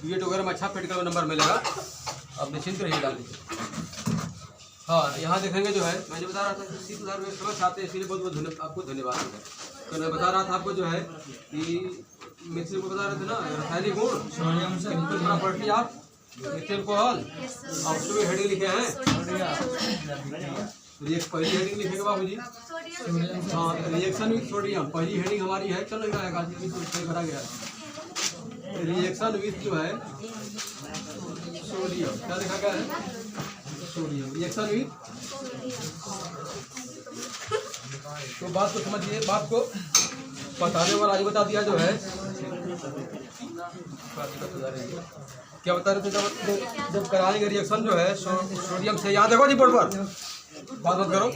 Wait वगैरह में अच्छा मेडिकल नंबर मिलेगा, आप निश्चिंत रहिए डाल लीजिए। हाँ, यहाँ देखेंगे जो है मैं जो बता रहा था कि शीतलहर में समझ आते हैं, इसलिए बहुत बहुत आपको धन्यवाद। तो मैं बता रहा था आपको जो है कि मिथिल को बता रहे थे ना रासायनिक गुण सोडियम से प्रॉपर्टी आप मिथिल को हल और उसमें हेडिंग लिखे हैं। पहली हेडिंग लिखेंगे बाबू जी, हाँ रिएक्शन विथ सोडियम पहली हेडिंग हमारी है। चल रहा है भरा गया रिएक्शन विथ जो है सोडियम, क्या लिखा गया है सोडियम रिएक्शन विथ। तो बात को समझिए, बात को बताने वाला आज बता दिया जो है क्या बता रहे थे जब कराएंगे रिएक्शन जो है सोडियम से। यहाँ देखो जी बोर्ड पर, बात मत करो,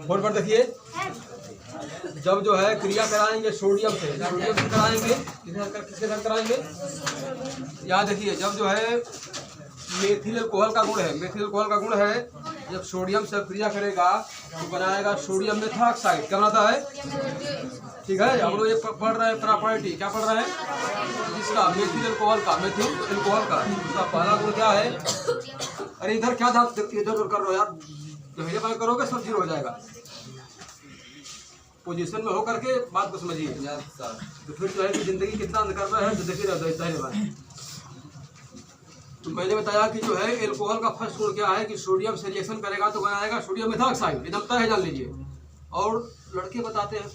बोर्ड पर देखिए। जब जो है क्रिया कराएंगे सोडियम से कराएंगे, किसके साथ कराएंगे? यहाँ देखिए, जब जो है मेथिल अल्कोहल का गुण है, मेथिल अल्कोहल का गुण है, जब सोडियम से क्रिया करेगा तो बनाएगा सोडियम मेथॉक्साइड। क्या बनाता है? ठीक है, हम लोग ये पढ़ रहे हैं प्रॉपर्टी, क्या पढ़ रहे हैं? इसका मेथिल अल्कोहल का, मेथिल अल्कोहल का उसका पहला गुण क्या है? अरे इधर क्या इधर कर रहे हो यार, जब बात करोगे सब जीरो हो जाएगा। पोजीशन में होकर के बात को समझिए, तो फिर जो है कि जिंदगी कितना अंधकार है तो देखिए रहता। तो मैंने बताया कि जो है एल्कोहल का फर्स्ट गुण क्या है कि सोडियम से रिएक्शन करेगा तो बनाएगा सोडियम मेथॉक्साइड, एकदम तय है, जान लीजिए। और लड़के बताते हैं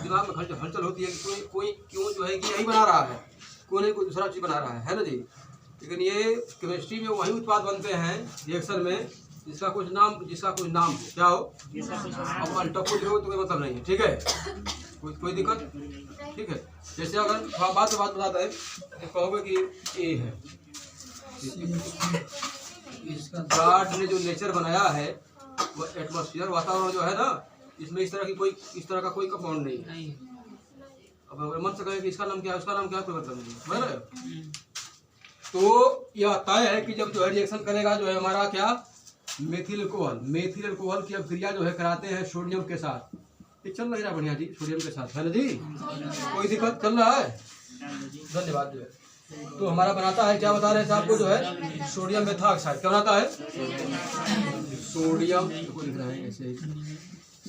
दिमाग में हलचल होती है कि कोई क्यों जो है कि यही बना रहा है, कोई नहीं कोई दूसरा चीज़ बना रहा है ना जी। लेकिन ये केमिस्ट्री में वही उत्पाद बनते हैं रिएक्शन में जिसका कुछ नाम हो, क्या हो, अब अल्टरपुट हो तो कोई मतलब नहीं है। ठीक है, कोई दिक्कत? ठीक है, जैसे अगर थोड़ा बात बताते हैं तो कहोगे कि ये है गॉड ने जो नेचर बनाया है वो एटमॉस्फेयर वातावरण जो है ना, इसमें इस तरह का कोई कंपाउंड नहीं है। अब अगर मन से कहे कि इसका नाम क्या है उसका नाम क्या है, कोई मतलब नहीं, समझ रहे हो? तो यह तय है कि जब जो है रिएक्शन करेगा जो है हमारा क्या मेथिल अल्कोहल की अब क्रिया जो है कराते हैं सोडियम के साथ। ये चल रहा है बढ़िया जी, सोडियम के साथ है ना जी, कोई दिक्कत? चल रहा है, धन्यवाद जो है। तो हमारा बनाता है, क्या बता रहे थे आपको, जो है सोडियम मेथॉक्साइड। क्या बनाता है? सोडियम को लिख रहे हैं ऐसे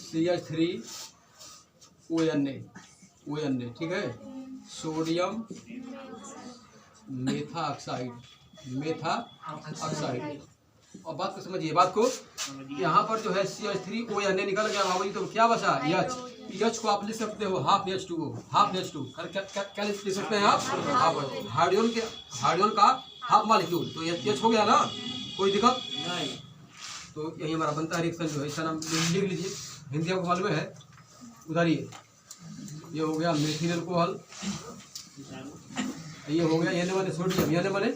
CH3ONA, ठीक है, सोडियम मेथॉक्साइड। और बात को समझिए, बात को यहाँ पर जो है CH3ONA निकल गया बाबू जी, तो क्या बचा? H को आप लिख सकते हो हाफ H2O, क्या लिख सकते हैं आप? हाइड्रोजन का हाफ मॉलिक्यूल, तो H हो गया ना, कोई दिक्कत नहीं। तो यही हमारा बनता है रिएक्शन जो है, इसका नाम लिख लीजिए, हिंदी आपको मालूम है, उधारिए। ये हो गया मेथिल अल्कोहल, ये हो गया एन माने सोडियम, एन माने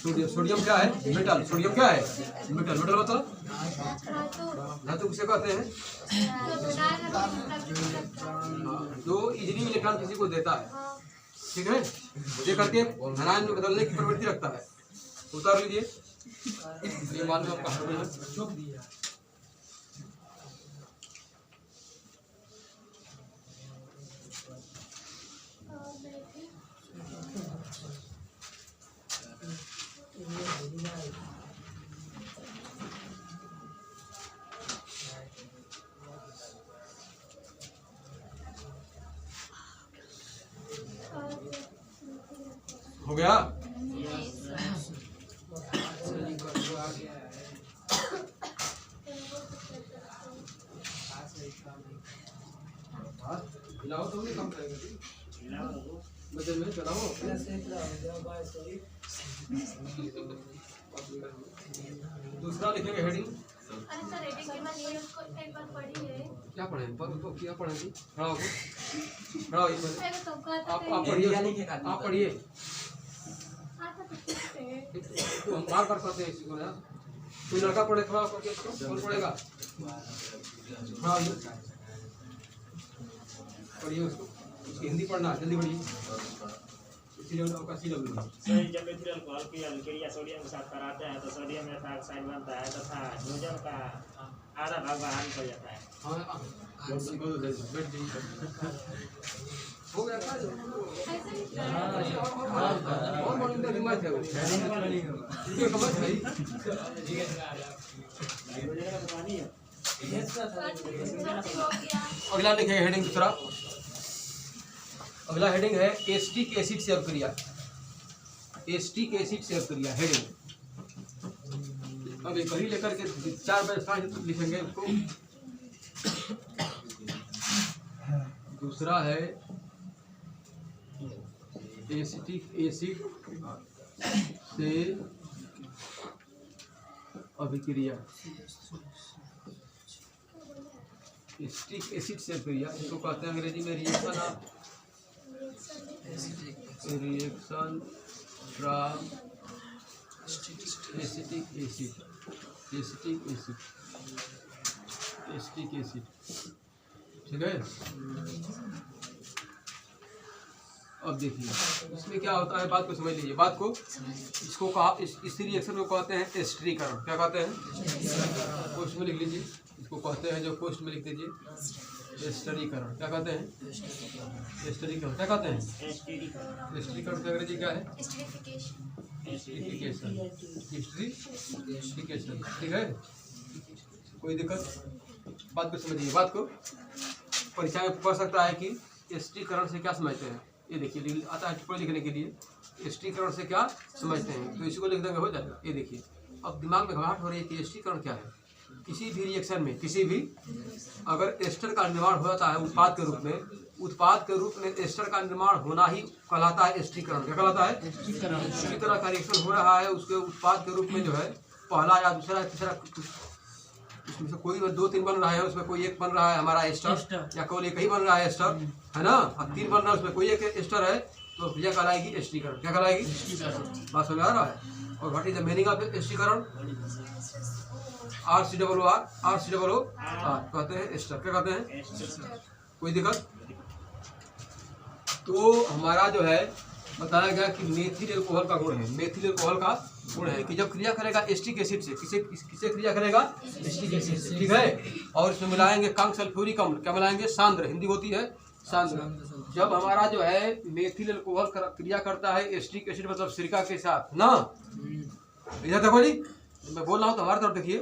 सोडियम क्या है? मेटल। सोडियम क्या है? मेटल मतलब धातु किसे कहते हैं? जो इजीली इलेक्ट्रॉन किसी को देता है, ठीक है, दे करके धनायन में बदलने की प्रवृत्ति रखता है। उतार लीजिए, ये मालूम आपका हो गया। खिलाओ तो नहीं काम करेगा, बदल में चलाओ। दूसरा लिखेंगे हेडिंग। अरे सर हेडिंग के बाद ये उसको एक बार पढ़ी है। क्या पढ़े? क्या पढ़े थी? खड़ा हो आप पढ़िए। तो हम बार करते हैं इसको ना, कोई लड़का पढ़े खड़ा करके इसको, कौन पढ़ेगा? पढ़िए उसको, हिंदी पढ़ना जल्दी पढ़िए। जब मेथिल अल्कोहल की क्रिया सोडियम के साथ कराते हैं तो सोडियम मेथॉक्साइड बनता है तथा हाइड्रोजन का आधा भाग बाहर निकल जाता है। हो गया क्या? और मॉर्निंग दिमाग है वो ये खबर है अगला लिखेंगे हेडिंग दूसरा। अगला हेडिंग है एसिटिक एसिड से अभिक्रिया। एसिटिक एसिड से अभिक्रिया हेडिंग। अब एक ही लेकर के 4 बार लिखेंगे इसको। दूसरा है एसिटिक एसिड से अभिक्रिया। एसिटिक एसिड से अभिक्रिया इसको कहते हैं अंग्रेजी में reaction from acetic acid. Acetic acid acetic acid ठीक है। अब देखिए इसमें क्या होता है, बात को समझ लीजिए बात को। इसको कहा इस रिएक्शन को कहते हैं एस्टरीकरण। क्या कहते हैं? पोस्ट में लिख लीजिए। इसको कहते हैं जो पोस्ट में लिख दीजिए एस्टरीकरण। क्या कहते हैं? एस्टरीकरण। क्या कहते हैं? एस्टरीकरण की अंग्रेजी क्या है? एस्टरीफिकेशन। एस्टरीफिकेशन ठीक है। कोई दिक्कत? बात को समझिए बात को। परीक्षा में पूछ सकता है कि एस्टरीकरण से क्या समझते हैं। ये देखिए आता है टिप्पणी लिखने के लिए एस्टरीकरण से क्या समझते हैं, तो इसी को लिख देंगे हो जाएगा। ये देखिए अब दिमाग में घबराहट हो रही है कि एस्टरीकरण क्या है। किसी भी रिएक्शन में किसी भी अगर एस्टर का निर्माण हो जाता है उत्पाद के रूप में, उत्पाद के रूप में एस्टर का निर्माण होना ही कहलाता है एस्टरीकरण। क्या कहलाता है? इसी तरह का रिएक्शन हो रहा है उसके उत्पाद के रूप में जो है पहला या दूसरा तीसरा उसमें से कोई 2-3 बन रहा है, उसमें कोई एक बन रहा है हमारा एस्टर या केवल एक ही बन रहा है एस्टर है ना। अब 3 बन रहा है उसमें कोई एक एस्टर है तो क्रिया कहलाएगी एस्टरीकरण। क्या कहलाएगी? बात समझ आ रहा है। और what is the meaning of एस्टरीकरण? RCOO कहते हैं एस्टर। क्या कहते हैं? कोई दिक्कत? तो हमारा जो है बताया गया कि मेथिल एल्कोहल का गुण है। मेथिल एल्कोहल का गुण है कि जब क्रिया करेगा एस्टिक एसिड से, किसे क्रिया करेगा? एस्टिक एसिड से ठीक है। और इसमें मिलाएंगे कंग सल्फ्यूरिक अम्ल। क्या मिलाएंगे? सांद्र। हिंदी होती है सांद्र। जब हमारा जो है मेथिल एल्कोहल क्रिया करता है एस्टिक एसिड मतलब सिरका के साथ ना। इधर देखो जी मैं बोल रहा हूँ तो हमारी तरफ देखिए।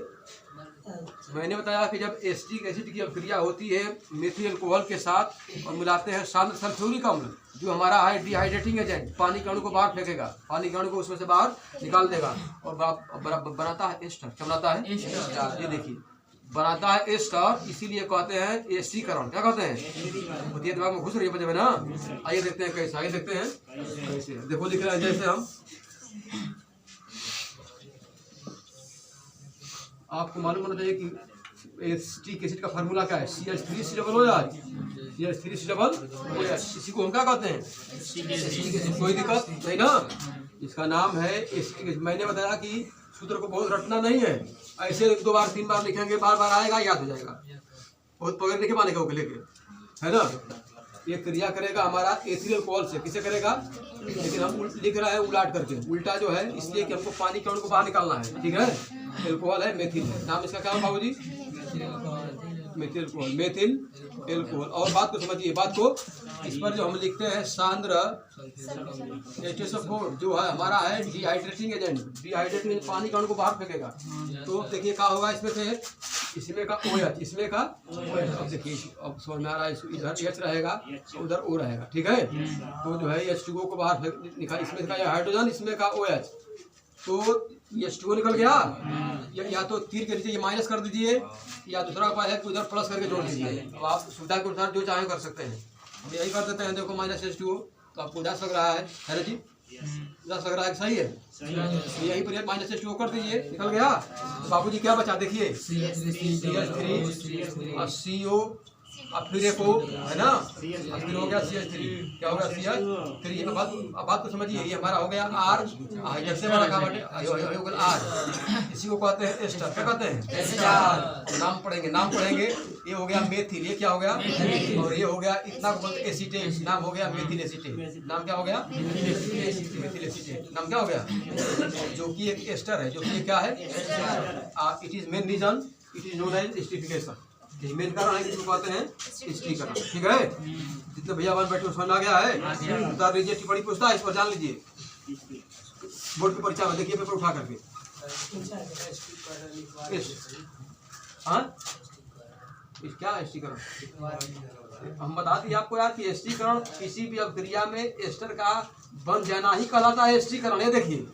मैंने बताया कि जब एस्टिक एसिड की अभिक्रिया होती है मेथिल एल्कोहल के साथ और मिलाते हैं सांद्र सल्फ्यूरिक अम्ल जो हमारा है डिहाइड्रेटिंग एजेंट, पानी के अणु को बाहर फेंकेगा, पानी के अणु को उसमें से बाहर निकाल देगा और बनाता है एस्टर। क्या बनाता है? एस्टर। ये देखिए बनाता है एस्टर, इसीलिए कहते हैं एस्टरीकरण। क्या कहते हैं? ये दिमाग में घुस रही है ना। आइए देखते हैं कैसे। आइए देखते हैं कैसे। देखो लिख रहे हैं जैसे हम आपको मालूम होना चाहिए कि एसिटिक एसिड का फार्मूला क्या है? CH3COOH। इसी को हम क्या कहते हैं? कोई दिक्कत नहीं ना। इसका नाम है एसिटिक एसिड। मैंने बताया कि सूत्र को बहुत रटना नहीं है, ऐसे 2 बार 3 बार लिखेंगे, बार बार आएगा याद हो जाएगा। बहुत पकड़ लेके मानेगा वो लेके है ना। ये क्रिया करेगा हमारा एथिल एल्कोहल से। किसे करेगा? लेकिन हम लिख रहे हैं उलाट करके, उल्टा जो है इसलिए कि हमको पानी के अणु को बाहर निकालना है। ठीक है। एल्कोहल है मेथिल है। नाम इसका क्या है बाबू जी? Methyl alcohol. Methyl alcohol. और बात को समझिए बात को। इस पर जो हम लिखते हैं सांद्र H2SO4 जो है हमारा है डिहाइड्रेटिंग एजेंट। डिहाइड्रेटिंग पानी का अणु को बाहर फेंकेगा तो देखिए क्या होगा इसमें से, इसमें का OH, इसमें का OH। अब देखिए अब समझ में आ रहा है इधर H रहेगा उधर O रहेगा। ठीक है। तो जो है H2O को बाहर निकाल, इसमें का हाइड्रोजन इसमें का OH तो H2O निकल गया। या तो तीर के नीचे ये माइनस कर दीजिए या दूसरा उपाय है कि उधर प्लस करके जोड़ दीजिए। अब आप सुविधा के अनुसार जो चाहे कर सकते हैं। हम यही कर देते हैं। देखो -H2O तो आपको उदास लग रहा है जी? उदास लग रहा है कि सही है? यही पर -H2O कर दीजिए निकल गया। तो बाबूजी क्या बचा देखिए CH3 और CO अब फिर एक है ना, फिर हो गया CH3। क्या हो गया? CH3। अब बात को समझिए। ये हमारा हो गया R, जैसे रखा R, इसी को कहते हैं एस्टर। क्या कहते हैं? एस्टर। नाम पढ़ेंगे। ये हो गया मेथिल। ये क्या हो गया? और ये हो गया इतना को बोलते एसीटेट। नाम हो गया मेथिल एसीटेट। नाम क्या हो गया? Methyl acetate. नाम क्या हो गया? जो कि एक एस्टर है, जो कि क्या है? It is main reason, it is known as esterification. यही मेन कारण है कि इसको कहते हैं स्टीकरण। ठीक है, जितने भैया बहन बैठे समझ आ गया है, बता दीजिए। टिप्पणी पूछता है, इस पर जान लीजिए। बोर्ड की परीक्षा में देखिए पेपर उठा करके। हाँ, क्या स्टीकरण? हम बता दिए आपको यार कि स्टीकरण किसी भी अभिक्रिया में एस्टर का बन जाना ही कहलाता है स्टीकरण। ये देखिए,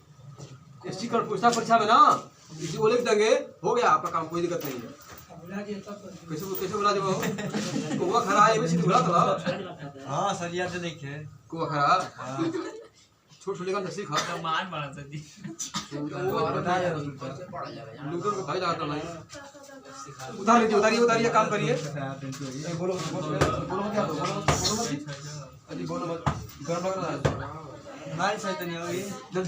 स्टीकरण पूछता परीक्षा में ना, इसी को लिख देंगे, हो गया आपका काम, कोई दिक्कत नहीं है। कैसे बोला जब कुआ खरा है, वैसे बोला था। हाँ सर, याद देखे कुआ खरा छोट छोटे का नसीब खा मान बना सकती लूडो को भाई जाता नहीं। उतारिए काम करिए। बोलो क्या अजी बोलो मत, गरम लग रहा है। मार सही तो नहीं होगी। जब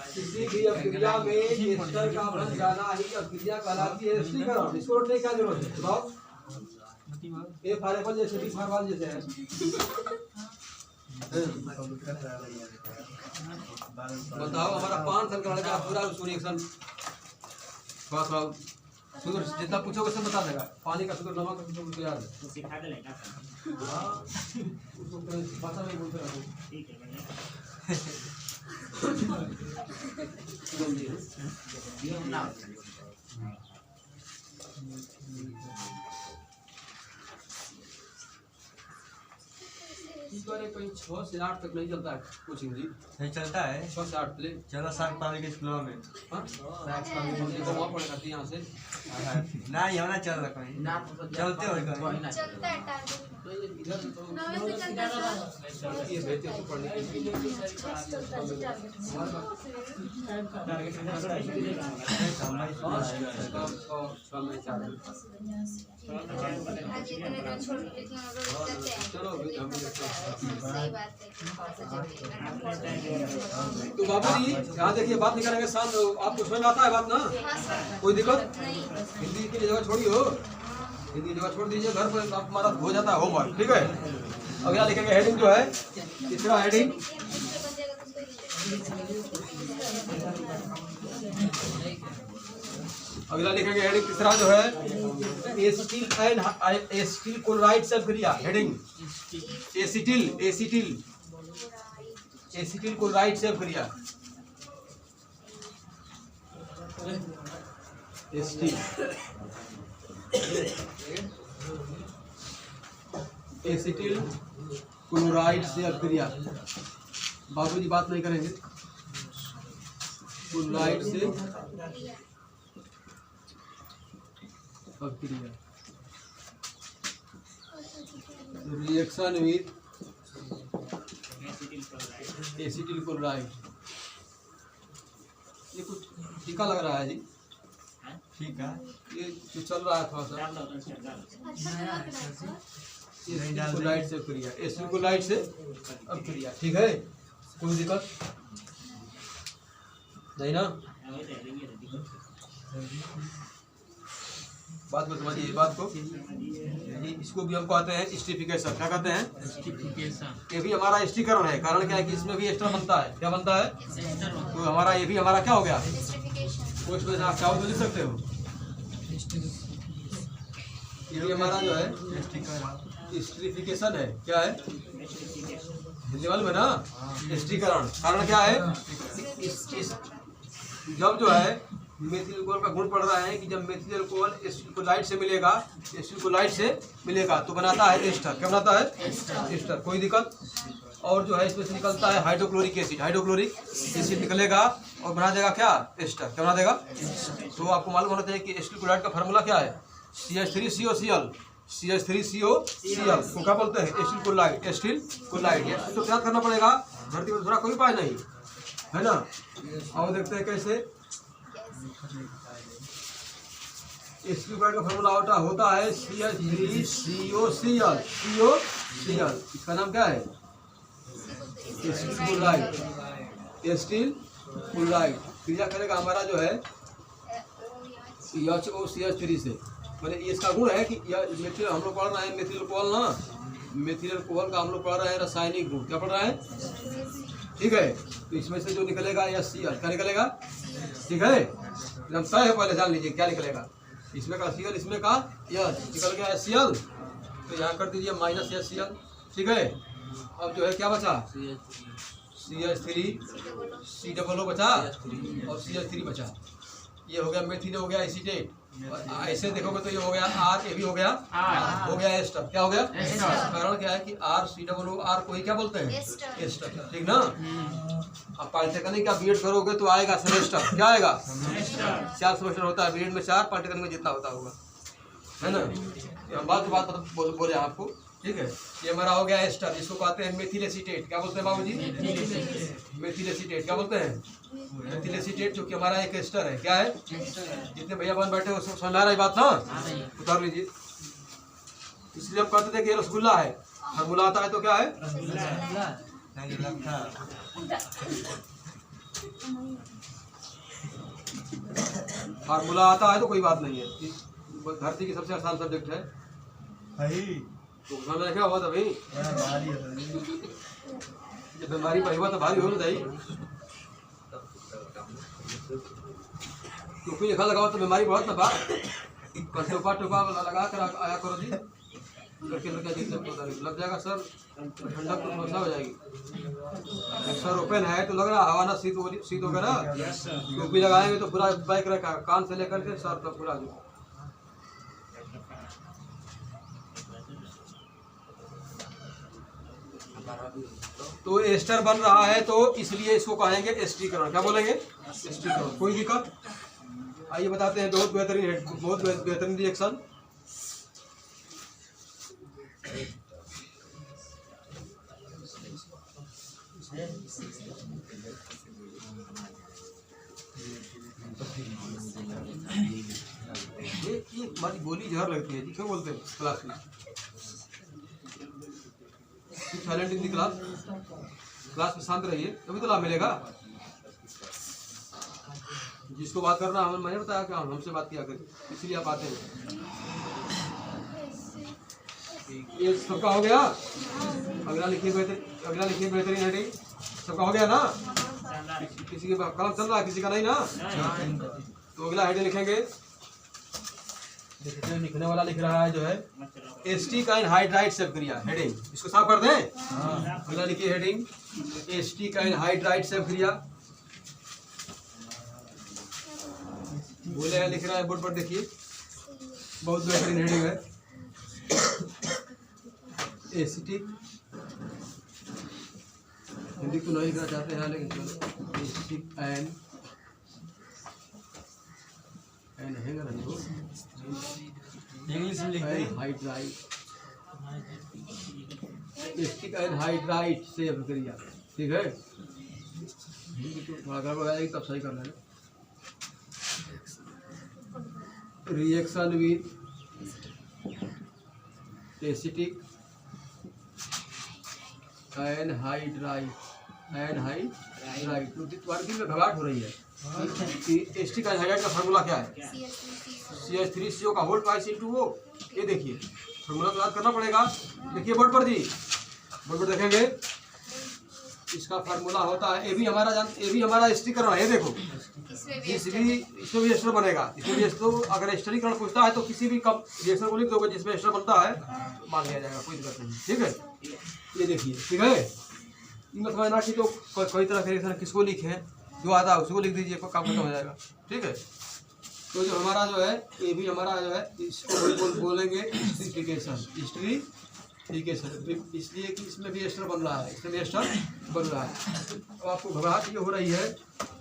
किसी भी अभिक्रिया में एस्टर का बन जाना ही अभिक्रिया कहलाती है स्टीकरण। इसको रटने की क्या जरूरत है? बताओ। ए फार एप्पल जैसे बी फार वाल जैसे है। बताओ, हमारा 5 साल का लड़का पूरा उसको रिएक्शन थोड़ा शुगर जितना पूछोगे सब बता देगा। पानी का शुगर, नमक का शुगर उसको याद है। सिखा दे लेगा। हाँ, उसको भाषा में बोलते रहो। ठीक है बढ़िया। इस बार कहीं 6 से 8 तक नहीं चलता है कोचिंग जी। नहीं चलता है। 6 से 8 प्ले चलो साग पानी के स्कूलों में। हाँ, वहाँ पड़ेगा यहाँ से। ना यहाँ ना चल रहा कहीं। चलते हो कहीं। चलता है टारगेट इधर 9 बजे चलता है ये भेजते हैं पढ़ने के लिए। चलो सही बात है। तो बाबू जी यहाँ देखिए, बात नहीं करेंगे शाम। आपको समझ में आता है बात ना? हाँ सर। कोई दिक्कत? नहीं। हिंदी की जगह छोड़िए, हिंदी की जगह छोड़ दीजिए। घर पर आप हमारा हो जाता है होमवर्क। ठीक है, अगला लिखेंगे हेडिंग जो है, तीसरा हेडिंग अगला लिखेंगे हेडिंग तीसरा जो है एसिटिल एंड एसिटिल क्लोराइड से अभिक्रिया। हेडिंग एसिटिल एसिटिल क्लोराइड से अभिक्रिया। एसिटिल एसिटिल क्लोराइड से अभिक्रिया। बाबूजी बात नहीं करेंगे। क्लोराइड से अभिक्रिया, रिएक्शन विद एसिटिल क्लोराइड। ये कुछ टीका लग रहा है जी। ठीक है। ये जो चल रहा है थोड़ा सा क्लोराइड से अभिक्रिया, एसिटिल क्लोराइड से अभिक्रिया। ठीक है, कोई दिक्कत नहीं ना? बात को समझिए, इस बात को। इसको भी हम कहते हैं स्टीफिकेशन। क्या कहते हैं? ये भी हमारा स्टीकरण है। कारण क्या है कि इसमें भी एस्टर बनता है। क्या बनता है? तो हमारा ये भी हमारा क्या हो गया? वो इसमें आप चाहो तो लिख सकते हो। ये भी हमारा जो है स्टीफिकेशन है। क्या है? हिंदी वाले में ना स्टीकरण। कारण क्या है? जब जो है मेथिल अल्कोहल का गुण पड़ रहा है कि जब मेथिल अल्कोहल एसिटिल क्लोराइड से मिलेगा, एसिटिल क्लोराइड से मिलेगा तो बनाता है एस्टर। क्या बनाता है? एस्टर। कोई दिक्कत? और जो है इसमें से निकलता है हाइड्रोक्लोरिक एसिड। हाइड्रोक्लोरिक एसिड निकलेगा और बना देगा क्या? एस्टर। क्या बना देगा? तो आपको मालूम होना चाहिए कि एसिटिल क्लोराइड का फार्मूला क्या है? CH3COCl। CH3COCl को क्या बोलते हैं? Acetyl chloride. Acetyl chloride. ये तो याद करना पड़ेगा, धरती पर दूसरा कोई उपाय नहीं है ना। और देखते हैं कैसे एसिटिल क्लोराइड का फार्मूला होता है CH3COCl। इसका नाम क्या है? Acetyl chloride. एसिटिल क्लोराइड क्रिया करेगा हमारा जो है HOCH3 से। मैंने इसका गुण है कि मेथिल हम लोग पढ़ रहे हैं मेथिल अल्कोहल ना, मेथिल अल्कोहल का हम लोग पढ़ रहे हैं रासायनिक गुण। क्या पढ़ रहे हैं? ठीक है, तो इसमें से जो निकलेगा HCl। क्या निकलेगा? ठीक है, एकदम तय है, पहले जान लीजिए क्या निकलेगा। इसमें का Cl, इसमें का L, निकल गया Cl, तो यहाँ कर दीजिए माइनस Cl, ठीक है। अब जो है क्या बचा, CH3 COO बचा और CH3 बचा, ये हो गया मेथिल, हो गया एसीटेट। और ऐसे देखोगे तो ये हो गया R, ये भी हो गया एस्टर। क्या हो गया एस्टर? कारण क्या है कि RCOO को ही क्या बोलते हैं, एस्टर, ठीक ना। अब पॉलिटेक्निक का बीएड करोगे तो आएगा सेमेस्टर, क्या आएगा, 4 सेमेस्टर होता है बीएड में, 4, पॉलिटेक्निक में जितना होता होगा, है ना। हम बात बोले आपको, ठीक है। ये हमारा हो गया एस्टर, जिसको कहते हैं मेथिल एसीटेट। क्या बोलते हैं बाबूजी, मेथिल एसीटेट। क्या बोलते हैं, मेथिल एसीटेट, जो कि हमारा एक एस्टर है। क्या है, जितने भैया बहन बैठे हो सब समझ आ रही बात ना, उतार लीजिए। इसलिए हम कहते थे कि ये रसगुल्ला है, फार्मूला आता है तो क्या है, फार्मूला आता है तो कोई बात नहीं है। धरती की सबसे आसान सब्जेक्ट है, तो समझ क्या हुआ तभी, जब बीमारी पर हुआ तो भारी हो नहीं, टोपी लिखा लगाओ तो बीमारी बहुत ना बात, टोपा लगा कर आया करो जी, लड़के लग जाएगा सर, ठंडक तो समस्या हो जाएगी। सर ओपन है तो लग रहा हवा ना शीत होगा ना, टोपी लगाएंगे तो पूरा बाइक रखा कान से लेकर के सर तक पूरा। तो एस्टर बन रहा है तो इसलिए इसको कहेंगे एस्टीकरण। क्या बोलेंगे, एस्टीकरण। कोई दिक्कत, आइए बताते हैं। बहुत बेहतरीन रिएक्शन। ये हमारी बोली जहर लगती है जी, क्यों बोलते हैं क्लास में, साइलेंट इन दी क्लास में शांत रहिए, तभी तो लाभ मिलेगा। जिसको बात करना हमें, मैंने बताया कि हमसे बात किया करें, इसलिए आप आते हैं। ये सबका हो गया, अगला लिखिए बेहतरीन हेडिंग। सबका हो गया ना, किसी के कलम चल रहा है, किसी का नहीं ना, तो अगला हेडिंग लिखेंगे। देखिए लिखने वाला लिख रहा है जो है एस्टिकाइन हाइड्राइड से क्रिया, हेडिंग इसको साफ कर दें। अगला लिखिए हेडिंग एस्टिकाइन हाइड्राइड से क्रिया। बोले हैं लिख रहा है बोर्ड पर, देखिए बहुत बेहतरीन हेडिंग है। एसिटिक, हिंदी को नहीं लिखना चाहते हैं लेकिन एसिटिक एंड हैंगर इंग्लिश में लिख दें हाइड्राइड, एसिटिक एंड हाइड्राइड से प्रक्रिया, ठीक है। हिंदी को थोड़ा गड़बड़ आएगी तब सही कर लेना। Reaction with acetic anhydride working में घबराहट हो रही है। एसिटिक एनहाइड्राइड का फार्मूला क्या है, CH3CO का होल ट्वाइस इनटू O। ये देखिए फार्मूला तो याद करना पड़ेगा। देखिए बोर्ड पर जी, बोर्ड पर देखेंगे इसका फार्मूला होता है, ये भी हमारा एस्टीकरण है। ये देखो इसमें भी एस्टर बनेगा, इसमें भी एस्टर। अगर एस्टरीकरण पूछता है तो किसी भी रिएक्शन को लिख दोगे जिसमें एस्टर बनता है, मान लिया जाएगा, कोई दिक्कत नहीं, ठीक है। ये देखिए, ठीक है। इनमें समझना कि तो कोई तरह के रिएक्शन किसको लिखे, जो आता है उसको लिख दीजिए, काम खत्म हो जाएगा, ठीक है। तो जो हमारा जो है, ये भी हमारा जो है, इसको बोलेंगे एस्टरीफिकेशन, इसलिए कि इसमें भी एस्टर बन रहा है, इसमें भी एस्टर बन रहा है। तो आपको घबराहट ये हो रही है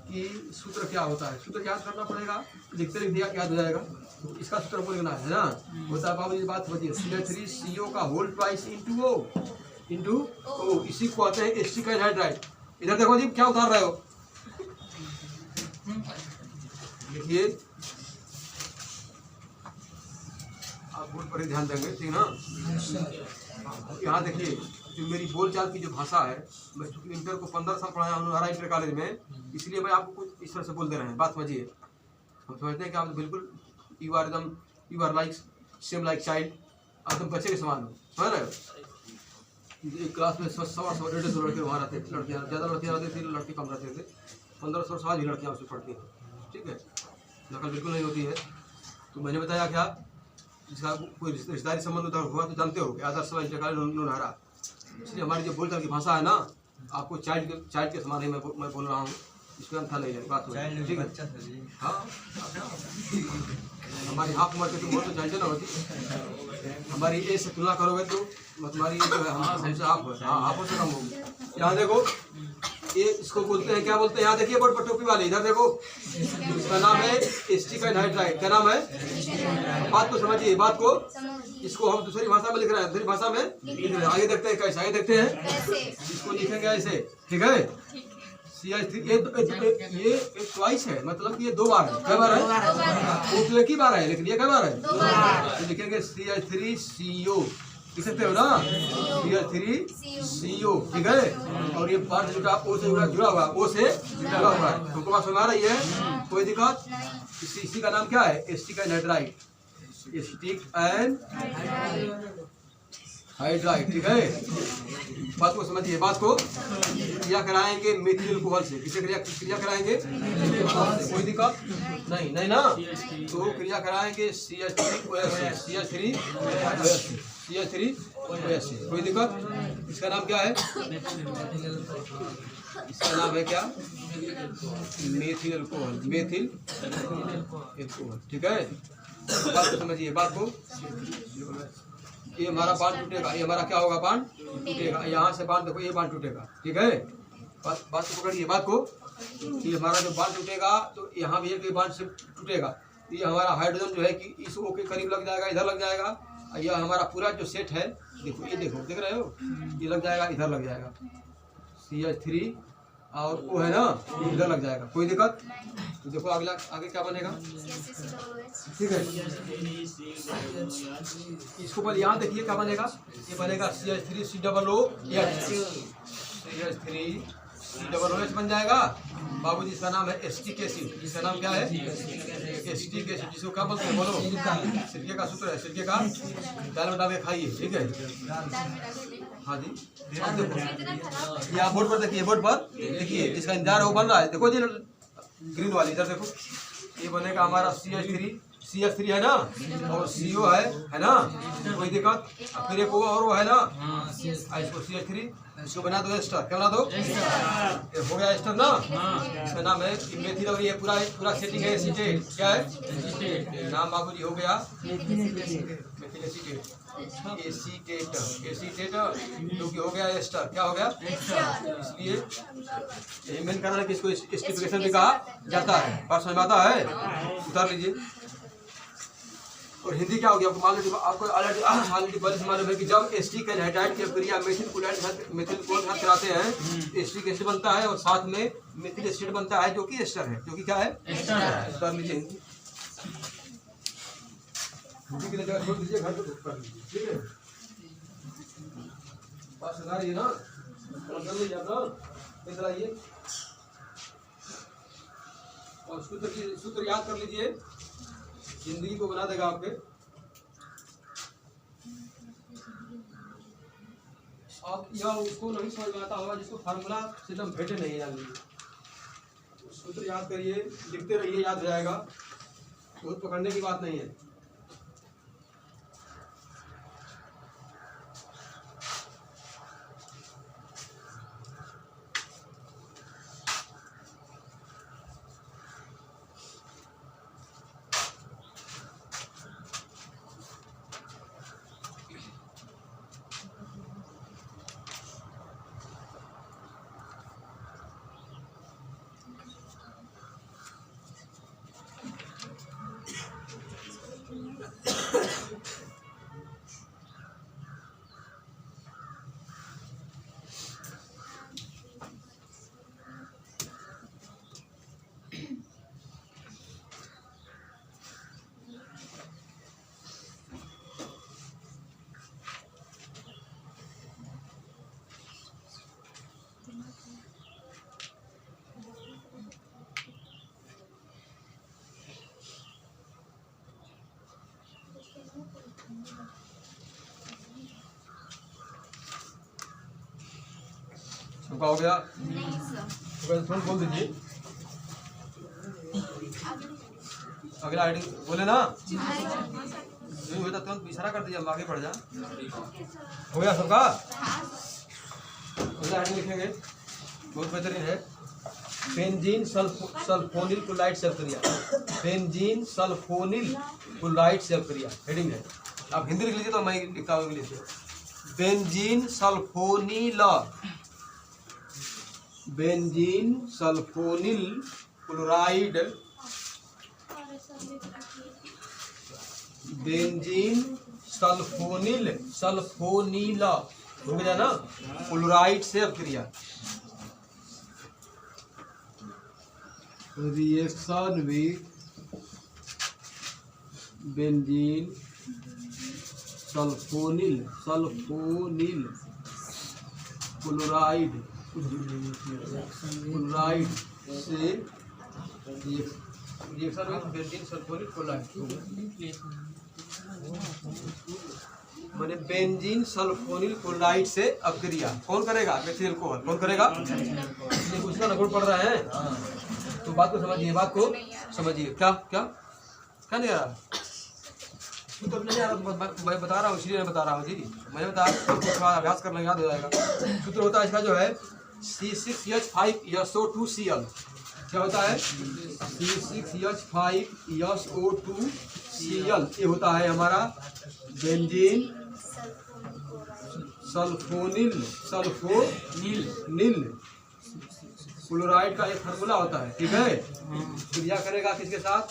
कि सूत्र क्या होता है, सूत्र याद करना पड़ेगा, लिखते लिख दिया याद हो जाएगा। तो इसका सूत्र को लिखना है ना, होता है बाबू जी बात समझिए, CH3CO का होल ट्वाइस इंटू O, इसी को कहते हैं एस्टिक एनहाइड्राइड। इधर देखो जी क्या उतार रहे हो, देखिए आप बोर्ड पर ही ध्यान देंगे, ठीक ना। यहाँ देखिए जो मेरी बोलचाल की जो भाषा है, मैं चूँकि इंटर को 15 साल पढ़ाया हूँ हमारा इंटर कॉलेज में, इसलिए मैं आपको कुछ इस तरह से बोल दे रहे हैं, बात समझिए। हम समझते हैं कि आप बिल्कुल you are like same like child, आप तुम बच्चे के समान हो, समझ रहे हो। एक क्लास में 100-150 लड़के वहाँ रहते थे, लड़कियाँ ज़्यादा लड़कियाँ रहती थी, लड़के कम रहते थे। 15 साल भी लड़कियाँ उसमें पढ़ती हैं, ठीक है। नकल बिल्कुल नहीं होती है। तो मैंने बताया क्या, जिसका कोई रिश्तेदारी संबंध उधर हुआ तो जानते हो कि आदर्श नोनहारा, इसलिए हमारी जो बोलचाल की भाषा है ना, आपको चाइल्ड के समान ही मैं बोल रहा हूँ, इसमें अंतर नहीं है, बात हो ठीक है। हाँ, हमारी हाफ उम्र के तुम बहुत तो चाइल्ड ना होती, हमारी एज से तुलना करोगे तो तुम्हारी एज जो है हमसे हाफ से कम होगी। यहाँ देखो, ये इसको बोलते हैं, क्या बोलते हैं, यहाँ देखिए बोर्ड पर टोपी वाले, इधर देखो, इसका नाम है एस्टिक एनहाइड्राइड। क्या नाम है, बात को समझिए, बात को, इसको हम दूसरी भाषा में लिख रहे हैं, दूसरी भाषा में लिख रहे हैं। आगे देखते हैं कैसे, आगे देखते हैं, इसको लिखेंगे ऐसे, ठीक है। CH3 ये ट्वाइस है, मतलब कि ये 2 बार है। क्या बार है, वो तो एक ही बार है, लेकिन ये क्या बार है, 2 बार। तो लिखेंगे CH3CO, लिख सकते हो ना, CH3CO, ठीक है। और ये पार्ट जुड़ा O से जुड़ा हुआ, O से जुड़ा हुआ है, तुमको बात समझ आ रही है, कोई दिक्कत। इसी का नाम क्या है, एस्टिक एनहाइड्राइड, एस्टिक एनहाइड्राइड, ठीक है। बात को समझिए, बात को क्रिया कराएंगे मेथिल अल्कोहल से, किसे क्रिया कराएंगे, कोई दिक्कत नहीं, नहीं ना, तो क्रिया कराएंगे CH3OH, कोई दिक्कत। इसका नाम क्या है, इसका नाम है क्या, मेथिल अल्कोहल, मेथिल अल्कोहल, ठीक है। बात को समझिए, बात को, ये हमारा बांध टूटेगा, ये हमारा क्या होगा, बांध टूटेगा, यहाँ से बांध देखो, ये बांध टूटेगा, ठीक है। बात को पकड़िए, बात को, कि हमारा जो बांध टूटेगा तो यहाँ भी एक बांध से टूटेगा, ये हमारा हाइड्रोजन जो है कि इस O के करीब लग जाएगा, इधर लग जाएगा, यह हमारा पूरा जो सेट है, देखो ये देखो, देख रहे हो, ये लग जाएगा, इधर लग जाएगा, CH3 और O है ना, ये इधर लग जाएगा, कोई दिक्कत। तो देखो अगला आगे क्या बनेगा, ठीक है। इसको पहले यहाँ देखिए क्या बनेगा, ये बनेगा CH3COOH, CH3COOH बन जाएगा। बाबूजी इसका नाम है एस्टिक एसिड, इसका नाम क्या है, एस्टिक एसिड, जिसको क्या बोलते हैं, बोलो, सिरके का सूत्र है, सिरके का दाल में डाल के खाइए, ठीक है। हाँ जी, अब देखो यहाँ बोर्ड पर देखिए, बोर्ड पर देखिए, जिसका इंतजार है वो बन रहा है, देखो जी ग्रीन वाली, इधर देखो, ये बनेगा हमारा CH3 है ना, और CO है ना, कोई दिक्कत। फिर एक और वो है ना, इसको CH3, इसको बना दो एस्टर, क्या बना दो, ये हो गया एस्टर ना, इसका नाम है मेथिल, और ये पूरा सेटिंग है एसीटेट, क्या है नाम बाबूजी, हो गया मेथिल एसीटेट, एसीटेट जो कि हो गया एस्टर, क्या हो गया, इसलिए यही मेन कारण है कि इसको एस्टिफिकेशन भी कहा जाता है। बात समझ में आता है, उतार लीजिए। और हिंदी क्या हो गया, आपको ऑलरेडी मालूम है कि जब एस्टिक एनहाइड्राइड की क्रिया मेथिल कोल साथ कराते हैं, एस्टिक एसिड बनता है और साथ में मेथिल एसिड बनता है, जो कि एस्टर है, जो कि क्या है, उतार लीजिए। हिंदी की जगह छोड़ दीजिए, घर पे कर लीजिए, ठीक है। बात सुना रही है ना, कर लीजिए आप, इधर आइए और सूत्र याद कर लीजिए, जिंदगी को बना देगा आपके। आप यह उसको नहीं समझ में आता होगा जिसको फार्मूला सिस्टम भेटे नहीं है, सूत्र याद करिए, लिखते रहिए, याद हो जाएगा, बहुत पकड़ने की बात नहीं है। रुका हो गया, थोड़ा बोल दीजिए। अगला हेडिंग बोले ना, जो होता तुरंत इशारा कर दिया, हम आगे बढ़ जा। हो गया सबका? अगला हेडिंग लिखेंगे, बहुत बेहतरीन है, बेंजीन सल्फोनिल क्लोराइड से क्रिया। बेंजीन सल्फोनिल क्लोराइड से क्रिया हेडिंग है। आप हिंदी लिख लीजिए तो मैं लिखता हूँ इंग्लिश में। Benzene sulphonyl chloride, benzene sulphonyl हो गया ना, क्लोराइड से क्रिया। Reaction with benzene sulphonyl chloride से reaction with benzene sulphonyl chloride, मैंने बेंजीन सल्फोनिल क्लोराइड से अपक्रिया कौन करेगा? Methyl alcohol. कौन करेगा? उसका नगुण पढ़ रहे हैं तो बात को समझिए, बात को समझिए। क्या क्या क्या नहीं आ रहा? तो नहीं आ रहा, मैं बता रहा हूँ, इसलिए मैं बता रहा हूँ जी। मैं बता थोड़ा अभ्यास करना याद हो जाएगा। सूत्र होता है इसका जो है C6H5SO2Cl। क्या होता है? C6H5SO2Cl। ये होता है हमारा बेंजीन सल्फोनिल क्लोराइड का एक फार्मूला होता है, ठीक है। क्रिया करेगा किसके साथ?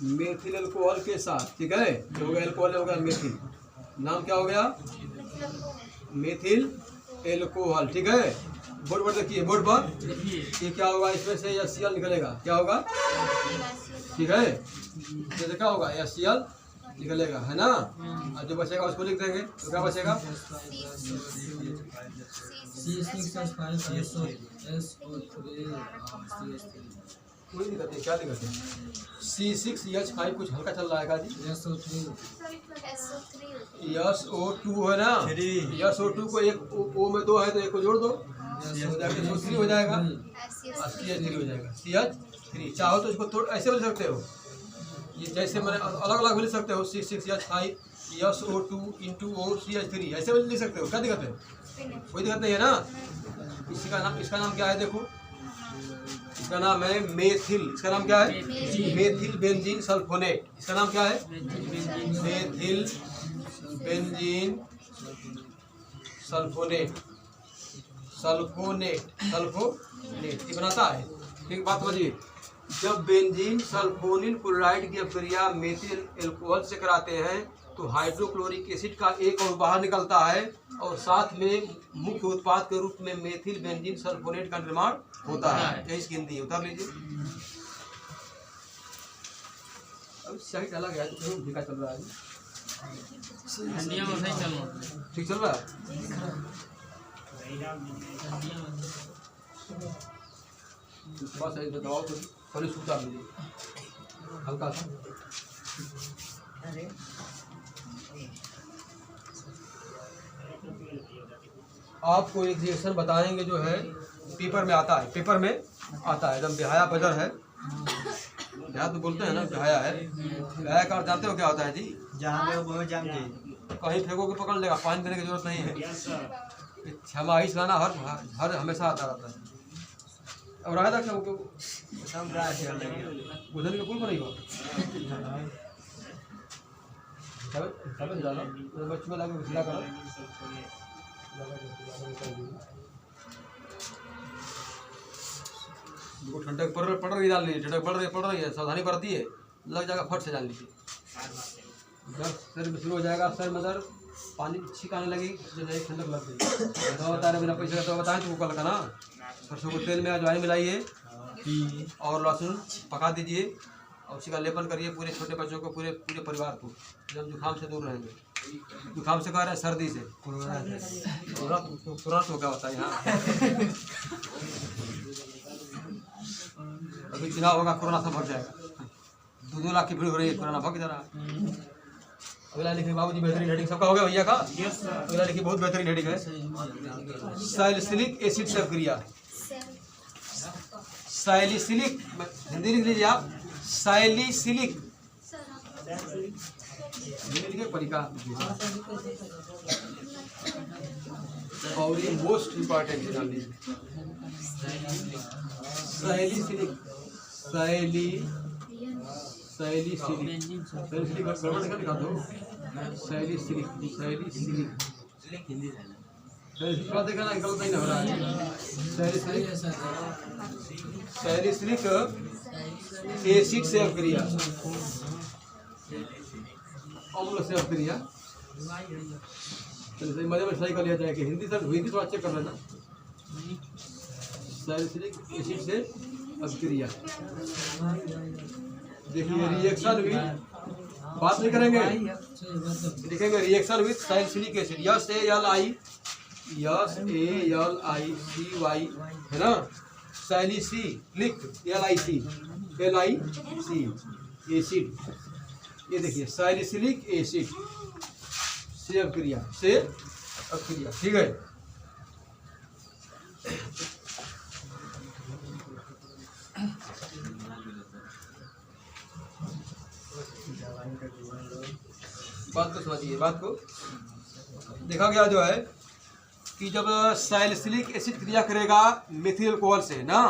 मेथिल अल्कोहल के साथ, ठीक है। जो हो गया अल्कोहल, हो गया मेथिल, नाम क्या हो गया? मेथिल अल्कोहल, ठीक है। बोर्ड पर देखिए, बोर्ड पर ये क्या होगा? इसमें से HCl निकलेगा। क्या होगा? ठीक है, जैसे क्या होगा? HCl निकलेगा, है ना। और जो बचेगा उसको लिख देंगे, तो क्या बचेगा? कोई दिक्कत नहीं, क्या दिक्कत है? C6H5 कुछ हल्का चल रहा है का जी? SO2 है ना, SO2 को एक O में 2 है तो एक को जोड़ दो, SO3 हो जाएगा, CH3 हो जाएगा। CH3 चाहो तो इसको थोड़ा ऐसे बोल सकते हो, ये जैसे मैंने अलग अलग भी लिख सकते हो। C6H5 SO2 into O CH3 ऐसे भी लिख सकते हो, क्या दिक्कत है? कोई दिक्कत नहीं है ना। इसका नाम क्या है? देखो, इसका नाम है मेथिल। इसका नाम क्या है? Methyl benzene sulphonate. इसका नाम क्या है? मेथिल बेंजीन सल्फोनेट ये बनाता है। ठीक बात समझिए। जब बेंजीन सल्फोनिल क्लोराइड की अपक्रिया मेथिल अल्कोहल से कराते हैं तो हाइड्रोक्लोरिक एसिड का एक और बाहर निकलता है और साथ में मुख्य उत्पाद के रूप में मेथिल बेंजीन सल्फोनेट का निर्माण होता है। यही इसकी हिंदी उतार लीजिए। अब सही डाला गया तो ढीका चल रहा है, ठीक चल रहा है। बस दबाओ तो पहले सूख डाल लीजिए हल्का सा। आपको एक रिएक्शन बताएंगे जो है पेपर में आता है, एकदम बेहाया बजर है। देहात में बोलते हैं ना बेहाया है। बेहाया का जानते हो क्या होता है जी? कहीं फेंको के पकड़ लेगा, पानी देने की जरूरत नहीं है। छमाही चलाना हर हमेशा आता रहता है। और आया था क्या बुधन का कुल बनेगा बच्चों में लाके खिला करो। ठंडक पड़ रही डाल लीजिए, ठंडक पड़ रही है, सावधानी बरती है, लग जाएगा फट से डाल लीजिए। जब सर में शुरू हो जाएगा, सर में दर्द, पानी छींक आने लगी, ठंडक लग गई। दवा बता रहे बिना पैसे का दवा बताएं तो वो कल का ना। सरसों को तेल में अजवाइन मिलाइए और लहसुन पका दीजिए और उसी का लेपन करिए पूरे छोटे बच्चों को, पूरे परिवार को। जब जुकाम से दूर रहेंगे। जुकाम से कह रहे हैं सर्दी से, तुरंत हो क्या होता है यहाँ। अभी चुनाव होगा, कोरोना सब भग जाएगा। 2-2 लाख की भीड़ हो रही है, कोरोना भग जा रहा है। अगला लिखिए बाबूजी, बेहतरीन हेडिंग सबका हो गया भैया का। अगला लिखिए, बहुत बेहतरीन हेडिंग है, सैलिसिलिक एसिड से क्रिया। सैलिसिलिक हिंदी लिख लीजिए आप, सैलिसिलिक सर आप लिखे परिका। और ये मोस्ट इम्पॉर्टेंट है जान लीजिए, सैलिसिलिक सैलिसिलिक गड़बड़ लिखा दो। सैलिसिलिक थोड़ा देखा ना, गलत नहीं हो रहा है। सैलिसिलिक एसिड से अभिक्रिया, अम्ल से अभिक्रिया। चलिए मजे में सही कर लिया जाए कि हिंदी सर हिंदी थोड़ा चेक कर लेना। सैलिसिलिक एसिड से अभिक्रिया, देखिए रिएक्शन विद, बात नहीं करेंगे, लिखेंगे reaction with salicylic acid, SALICY है ना, सैलिसिलिक LIC एसिड। ये देखिए सैलिसिलिक एसिड से अभिक्रिया, ठीक है। बात को समझिए, बात को देखा गया जो है कि जब सैलिसिलिक एसिड क्रिया करेगा मेथिल अल्कोहल से ना,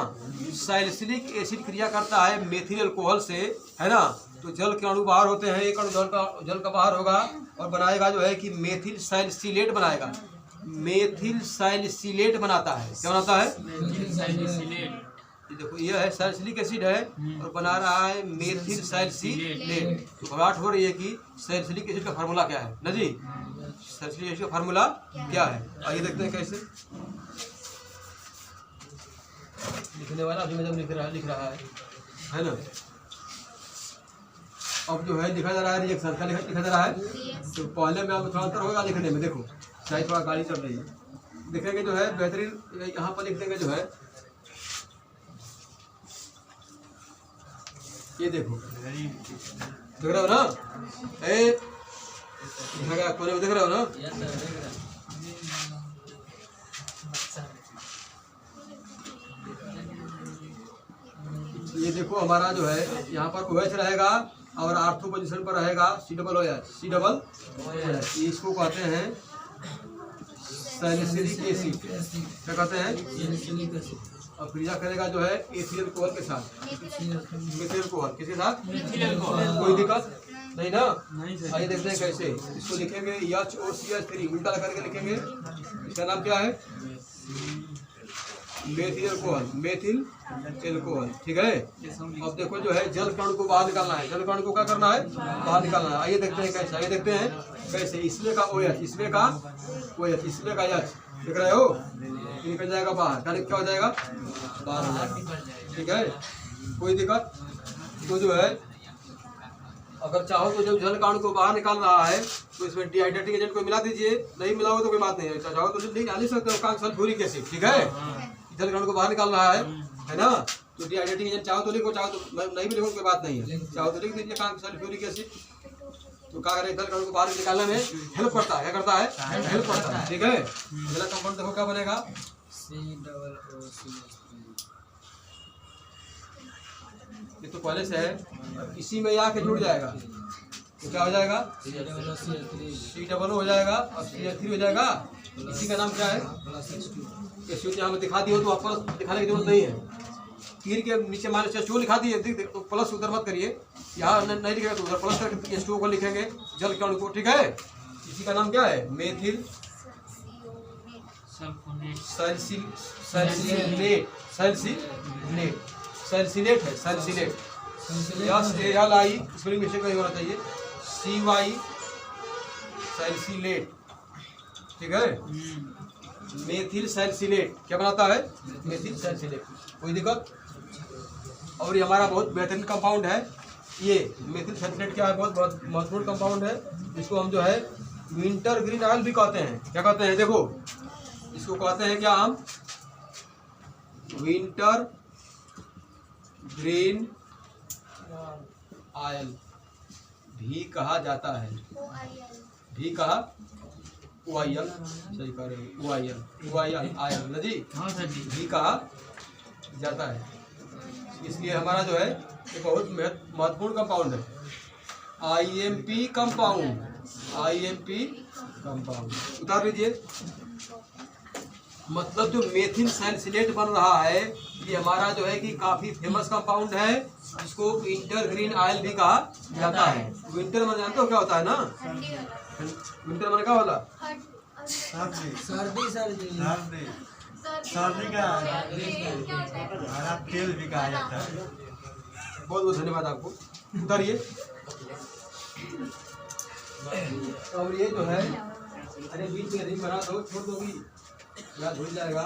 सैलिसिलिक एसिड क्रिया करता है मेथिल अल्कोहल से, है ना, तो जल के अणु बाहर होते हैं, एक अणु जल का बाहर होगा और बनाएगा जो है कि मेथिल सैलिसिलेट बनाएगा। मेथिल सैलिसिलेट बनाता है, क्या बनाता है? देखो ये है सैलिसिलिक एसिड है और बना रहा है मेथिल सैलिसिलेट। तो घबराहट हो रही है कि सैलिसिलिक एसिड का फार्मूला क्या है ना जी, सैलिसिलिक एसिड का फार्मूला क्या है, आइए देखते हैं कैसे लिखने वाला अभी मतलब लिख रहा है ना। अब जो है लिखा जा रहा है रिएक्शन, क्या लिखा जा रहा है, तो पहले में आपको थोड़ा अंतर होगा लिखने में। देखो शायद थोड़ा गाड़ी चल रही है, लिखेंगे जो है बेहतरीन, यहाँ पर लिख देंगे जो है, ये देखो देख रहे हो ना, कोने में देख रहे हो ना, ये देखो हमारा जो है यहाँ पर OH रहेगा और आर्थो पोजीशन पर रहेगा C+OH, इसको कहते हैं सैलिसिलिक एसिड। क्या कहते हैं? और क्रिया करेगा जो है एथिल अल्कोहल के साथ, मेथिल अल्कोहल किसके साथ? कोई दिक्कत नहीं ना। आइए देखते हैं कैसे इसको लिखेंगे, HOCH3 उल्टा लगा करके लिखेंगे। इसका नाम क्या है? मेथिल अल्कोहल, ठीक है। अब देखो जो है जल कण को बाहर निकालना है, जल कण को क्या करना है? बाहर निकालना है। आइए देखते हैं कैसे, आइए देखते हैं कैसे। इसमें का OH, इसमें का H, देख रहे हो, निकल जाएगा बाहर, क्या हो जाएगा? बाहर, ठीक है, कोई दिक्कत। तो जो है अगर चाहो तो जब जल कण को बाहर निकाल रहा है तो इसमें डिहाइड्रेटिंग एजेंट को मिला दीजिए, नहीं मिलाओ तो कोई बात नहीं है, चाहो तो नहीं डाल सकते हो, सल्फ्यूरिक एसिड, ठीक है। जल कण को बाहर निकाल रहा है ना, तो डिहाइड्रेटिंग एजेंट चाहो तो लिखो, चाहो तो नहीं भी लिखो कोई बात नहीं है, चाहो तो लिख दीजिए सल्फ्यूरिक एसिड। तो क्या करें, जल कण को बाहर निकालने में हेल्प करता है, क्या करता है? हेल्प करता है, ठीक है। अगला कंपाउंड देखो क्या बनेगा, ये तो पहले से है, इसी में आके जुड़ जाएगा तो क्या हो जाएगा? C+O हो जाएगा और Cl3 हो जाएगा। इसी का नाम क्या है? यहाँ में दिखा दिए तो आप प्लस दिखाने की जरूरत नहीं है, तीर के नीचे -H2O लिखा दिए, तो प्लस उधर मत करिए, यहाँ नहीं लिखेगा तो उधर प्लस करके H2O को लिखेंगे, जल कण को, ठीक है। इसी का नाम क्या है? मेथिल सैलिसिलेट है, सैलिसिलेट, SALI स्पेलिंग मिस्टेक नहीं होना चाहिए, CY सैलिसिलेट, ठीक है। मेथिल सैलिसिलेट क्या बनाता है? मेथिल सैलिसिलेट, कोई दिक्कत। और ये हमारा बहुत बेहतरीन कंपाउंड है, ये मेथिल सैलिसिलेट क्या है? बहुत महत्वपूर्ण कंपाउंड है। इसको हम जो है विंटर ग्रीन ऑयल भी कहते हैं, क्या कहते हैं? देखो इसको कहते हैं क्या हम? विंटर ग्रीन ऑयल भी कहा जाता है, भी कहा OIL, सही कह रहे हो, OIL आयल ना जी, भी कहा जाता है। इसलिए हमारा जो है ये बहुत महत्वपूर्ण कंपाउंड है। IMP कंपाउंड, IMP कंपाउंड उतार लीजिए। मतलब जो मेथिल सैलिसिलेट बन रहा है ये हमारा जो है कि काफी फेमस कंपाउंड है, इसको विंटर ग्रीन ऑयल भी कहा जाता है। विंटर में जानते हो क्या होता है ना, ठंडी वाला विंटर में क्या होता है? सर्दी सर्दी सर्दी सर्दी सर्दी का हरा तेल भी कहा जाता है। बहुत बहुत धन्यवाद आपको। उतारिए। और ये जो है अरे बीच में रिंग बना दो, छोड़ दोगी या धुल जाएगा।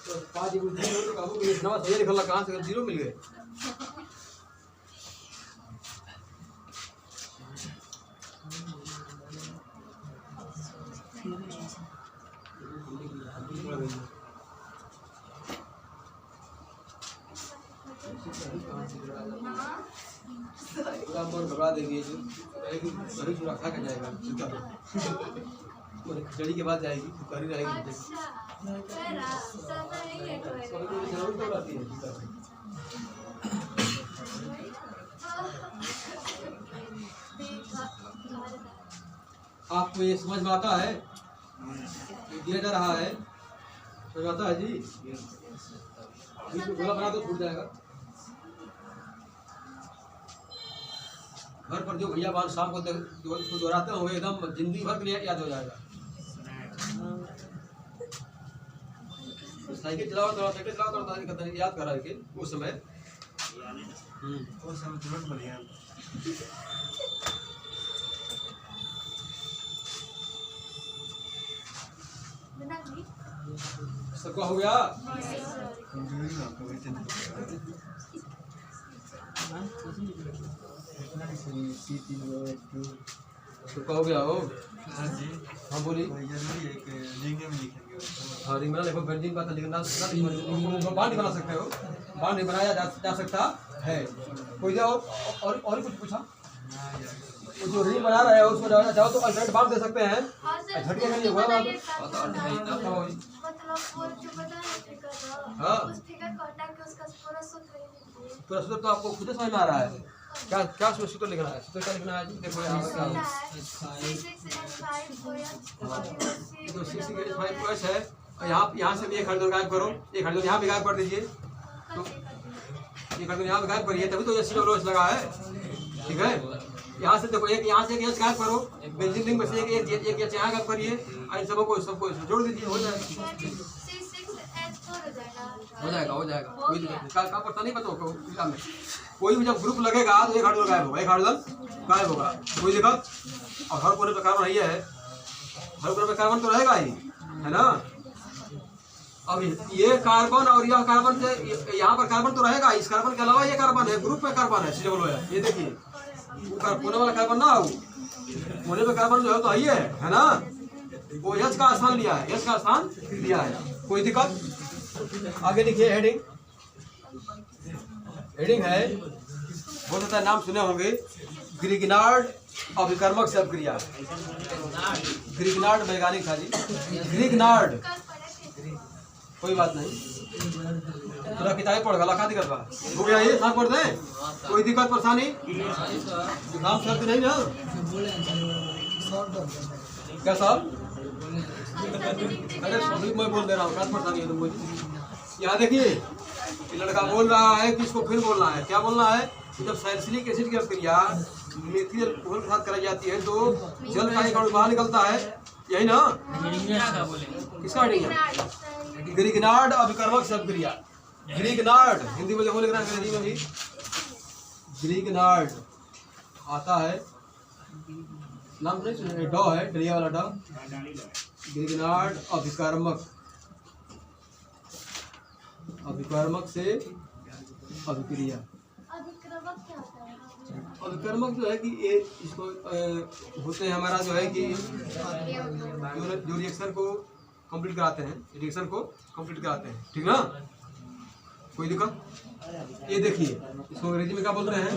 तो 5 जीरो तो काबू में नवा सही निकल कहाँ से जीरो मिल गए। पूरा मन घबरा देगी जो घड़ी चूड़ा खा के जाएगा खिचड़ी के बाद जाएगी घड़ी रहेगी। अच्छा मेरा सब नहीं है कोई कभी कभी जरूर तो रहती है। आपको ये समझ में आता है, ये दिया जा रहा है, समझ में आता है जी? गोला बना दो छूट जाएगा। घर पर जो भैया बान शाम को उसको दोहराते हो एकदम जिंदगी भर के लिए याद हो जाएगा। साइकिल चलाओ थोड़ा, साइकिल चलाओ थोड़ा याद करा के उस समय। वो सब तुरंत बढ़िया। सबका हो गया। कमजोरी ना कभी सबका हो गया हो। हाँ जी हाँ बोली। जरूरी है कि लिंग में लिखेंगे। हाँ रिंग बना देखो बेंजीन बात लिखना बांध बना सकते हो, बांध बनाया जा सकता है। कोई जाओ और कुछ पूछा? वो जो रिंग बना रहे हो उसको जाओ तो अल्टरनेट बांध दे सकते हैं। झटके के लिए हुआ मतलब वो जो बता रहे थे हाँ। उस फिगर को हटा के उसका पूरा सूत्र लिख दीजिए। पूरा सूत्र तो आपको खुद समझ में आ रहा है। क्या क्या सूत्र लिखना है? सूत्र क्या लिखना है? देखो यहाँ पर क्या है। तो 665 है। यहाँ से भी एक हरिद्वार गायब करो, एक हरिद्वार यहाँ भी गायब कर दीजिए। तो एक हरिद्वार यहाँ भी गायब करिए, तभी तो ये सिलो रोज लगा है। ठीक है, यहाँ से देखो एक यहाँ से एक एच गायब करो, बेंजीन रिंग में से एक एच यहाँ गायब करिए, इन सबको जोड़ दीजिए, हो जाएगा। हो जाएगा कोई दिक्कत का पता नहीं पता होगा में कोई भी जब ग्रुप लगेगा तो एक हार्डवेयर गायब होगा, एक हार्डवेयर गायब होगा, कोई दिक्कत। और हर कोने पे कार्बन है, हर कोने पे कार्बन तो रहेगा ही, है ना। अब ये कार्बन और यह कार्बन से यहाँ पर कार्बन तो रहेगा, इस कार्बन के अलावा ये कार्बन है, ग्रुप में कार्बन है, ये देखिए कोने वाला कार्बन ना हो, कोने पे कार्बन जो है तो है ना। वो एच का स्थान लिया है, एच का स्थान लिया है, कोई दिक्कत। आगे देखिए हेडिंग, हेडिंग है हो सकता है नाम सुने होंगे, ग्रिग्नार्ड अभिकर्मक शब्द क्रिया। ग्रिग्नार्ड वैज्ञानिक था जी, ग्रिग्नार्ड। कोई बात नहीं, पूरा किताबें पढ़ गला, क्या दिक्कत बा? हो गया ये साथ पढ़ दें, कोई दिक्कत परेशानी जुकाम सर्दी नहीं ना? क्या साहब? अरे सभी मैं बोल दे रहा हूँ, क्या परेशानी है तुमको? यहाँ देखिए लड़का बोल रहा है कि इसको फिर बोलना है, क्या बोलना है? जब सैलिसिलिक एसिड की क्रिया मेथिल अल्कोहल के साथ कराई जाती है तो जल का एक अणु बाहर निकलता है, यही ना? किसका हेडिंग है? ग्रिग्नार्ड अभिकर्मक शब्द क्रिया। ग्रिग्नार्ड हिंदी में देखो लिख रहा है, अंग्रेजी में भी ग्रिग्नार्ड आता है, नाम नहीं डॉ है, डलिया वाला डॉ। ग्रिग्नार्ड अभिकर्मक, अभिकर्मक से अभिक्रिया। अभिकर्मक जो है कि ये इसको होते हैं हमारा जो है कि जो रिएक्शन को कंप्लीट कराते हैं, रिएक्शन को कंप्लीट कराते हैं, ठीक ना? कोई दिक्कत? ये देखिए इसको अंग्रेजी में क्या बोल रहे हैं?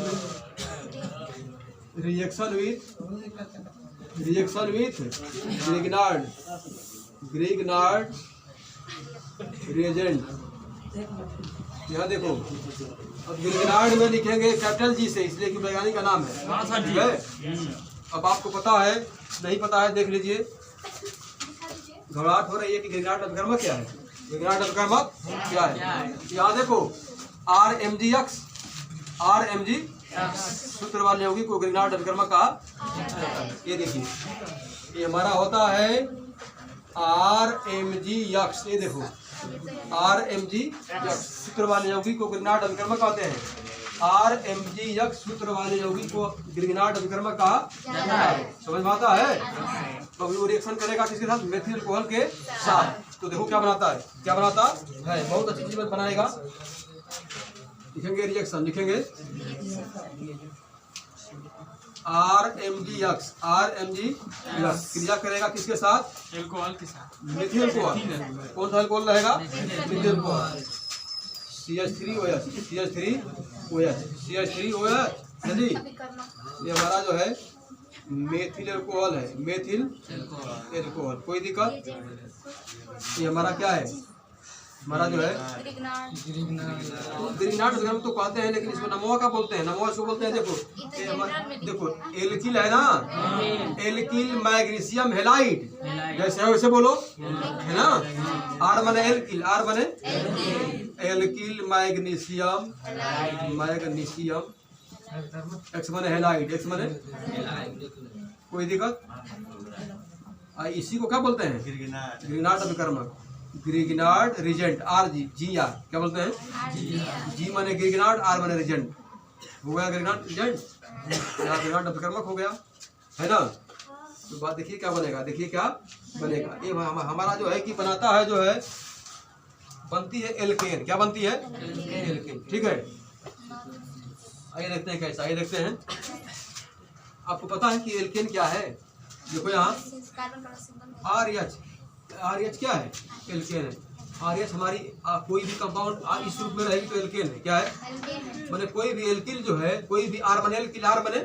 Reaction with Grignard, Grignard reagent. यहाँ देखो अब गिरगिनार्ड में लिखेंगे कैपिटल जी से, इसलिए कि वैज्ञानिक का नाम है। हाँ सर ठीक है। अब आपको पता है, नहीं पता है, देख लीजिए। घबराहट हो रही है कि गिरगिनार्ड अभिकर्मक क्या है। गिरगिनार्ड अभिकर्मक क्या है, यहाँ देखो RMGX, RMG सूत्र वाले यौगिक को गिरगिनार्ड अभिकर्मक कहा। ये देखिए, ये हमारा होता है RMGX। ये देखो RMGX सूत्र वाले यौगिक को गिरगिनार्ड अभिकर्मक कहते हैं। RMGX सूत्र वाले यौगिक को गिरगिनार्ड अभिकर्मक कहा समझ में आता है। तो वो रिएक्शन करेगा किसके साथ, मेथिल अल्कोहल के साथ। तो देखो क्या बनाता है, क्या बनाता है, बहुत अच्छी चीज बनाएगा। लिखेंगे रिएक्शन, लिखेंगे RMGX, RMGX क्रिया करेगा किसके साथ, अल्कोहल के साथ, मेथिल अल्कोहल। कौन सा अल्कोहल रहेगा, methyl alcohol. CH3OH, CH3OH, CH3OH है जी। ये हमारा जो है मेथिल अल्कोहल है, मेथिल अल्कोहल। कोई दिक्कत, ये हमारा क्या है, हमारा जो है गिरगिनार्ड अभिकर्मक तो कहते हैं, लेकिन इसको नमोआ का बोलते हैं। नमोआ इसको बोलते हैं, देखो देखो एल्किल है ना, एल्किल मैग्नीशियम हेलाइड, जैसे है वैसे बोलो, है ना। आर बने एल्किल, आर बने एल्किल मैग्नीशियम, मैग्नीशियम, एक्स बने हेलाइड, एक्स बने। कोई दिक्कत, इसी को क्या बोलते हैं, गिरगिनार्ड अभिकर्मक, गिरगिनार्ड रिजेंट। RG क्या बोलते हैं, जी माने गिरगिनार्ड, आर माने रिजेंट। हो गया गिरगिनार्ड रिजेंट, गिरगिनार्ड अभिकर्मक हो गया, है ना। तो बात देखिए क्या बनेगा, देखिए क्या बनेगा। ये हमारा जो है कि बनाता है, जो है बनती है एल्केन। क्या बनती है, एल्केन। ठीक है, आइए देखते हैं कैसा, आइए देखते हैं। आपको पता है कि एल्केन क्या है, देखो यहाँ RH क्या है, एल्केन है। RH हमारी कोई भी कंपाउंड इस रूप में रहेगी तो एल्केन है। क्या है, मैंने कोई भी एल्किल जो है, कोई भी R बने एल्किल, R बने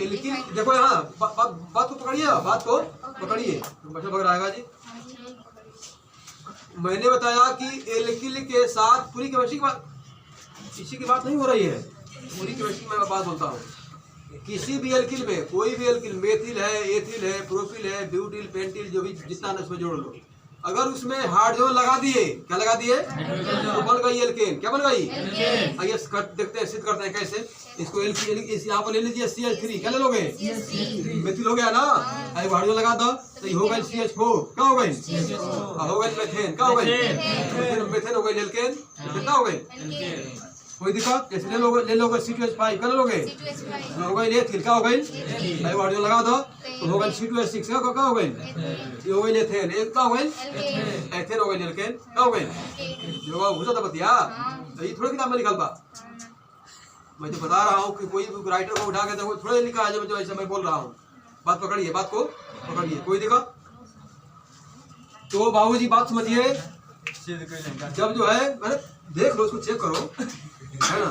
एल्किल। देखो यहाँ बात को पकड़िए, बात को पकड़िए, बच्चा पकड़ आएगा जी। मैंने बताया कि एल्किल के साथ पूरी केमिस्ट्री की बात, इसी की बात नहीं हो रही है, पूरी केमिस्ट्री में मैं बात बोलता हूँ। किसी भी एल्किल में, कोई भी एल्किल, मेथिल है, एथिल है, प्रोपिल है, ब्यूटिल, पेंटिल, जो भी जितना है उसमें जोड़ लो। अगर उसमें हाइड्रोजन लगा दिए, क्या लगा दिए, तो बन गई एल्केन। क्या बन गई, आइए देखते हैं, सिद्ध करते हैं कैसे। इसको इस यहाँ पर ले लीजिए CH3, क्या ले लोगे, मेथिल हो गया ना। हाइड्रोजन लगा दो तो ये हो गई CH4, क्या हो गई, हो गई मेथेन, क्या हो गई, मेथेन हो गई एल्केन, कितना हो गई। कोई दिक्कत, जैसे ले लोगे C2H5, क्या ले लोगे, हो गई एथिल, क्या हो गई, हाइड्रोजन लगा दो तो हो गई C2H6, क्या हो गई, ये हो गई एथेन, एक क्या हो गई, एथेन हो गई एल्केन, क्या हो गई, जो घुसा था बतिया। तो ये थोड़ी किताब में लिखल बा, मैं तो बता रहा हूँ कि कोई भी राइटर को उठा के देखो, थोड़े लिखा है जो ऐसे मैं बोल रहा हूँ। बात पकड़िए, बात को पकड़िए, कोई दिक्कत। तो बाबूजी बात समझिए, जब जो है मैंने देख लो, उसको चेक करो, है ना।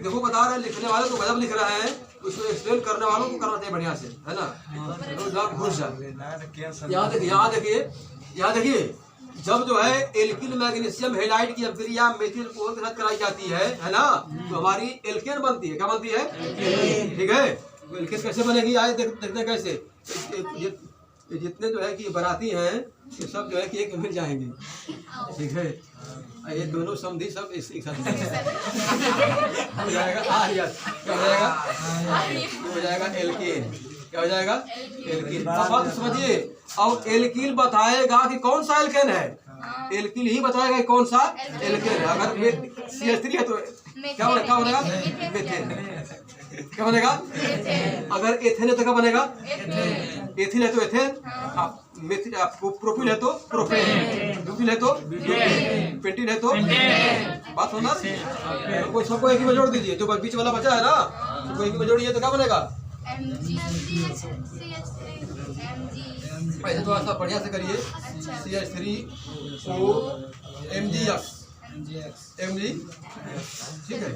देखो बता रहे हैं, लिखने वाले तो गजब लिख रहे हैं, उसको एक्सप्लेन करने वालों को करना चाहिए बढ़िया से, है ना। घुस जाए, यहाँ देखिए, जब जो है एल्किल मैग्नीशियम हेलाइड की अभिक्रिया मेथिल अल्कोहल के साथ कराई जाती है ना, तो हमारी एल्केन बनती है। क्या बनती है, ठीक है। तो एल्केन कैसे बनेगी, आए देखते हैं कैसे। जितने जो है कि बाराती हैं, ये सब जो है कि एक मिल जाएंगे, ठीक है। ये दोनों समधी सब एक साथ हो जाएगा, क्या हो जाएगा, हो जाएगा एल्केन। क्या हो जाएगा, एल्किल। अब बात समझिए, अब एल्किल बताएगा कि कौन सा एल्केन है, एल्किल ही बताएगा कि कौन सा एल्केन है। अगर CH3 है तो क्या बनेगा, मेथेन। क्या बनेगा, अगर एथेन है तो क्या बनेगा, एथिल है तो एथेन, प्रोपिल है तो प्रोपेन, ब्यूटिल है तो ब्यूटेन, पेंटिल है तो। बात समझना, कोई सबको एक ही में जोड़ दीजिए, जो बीच वाला बचा है ना, सबको एक ही में जोड़िए तो क्या बनेगा, ऐसे तो ऐसा बढ़िया से करिए, CH3O MgX, ठीक है।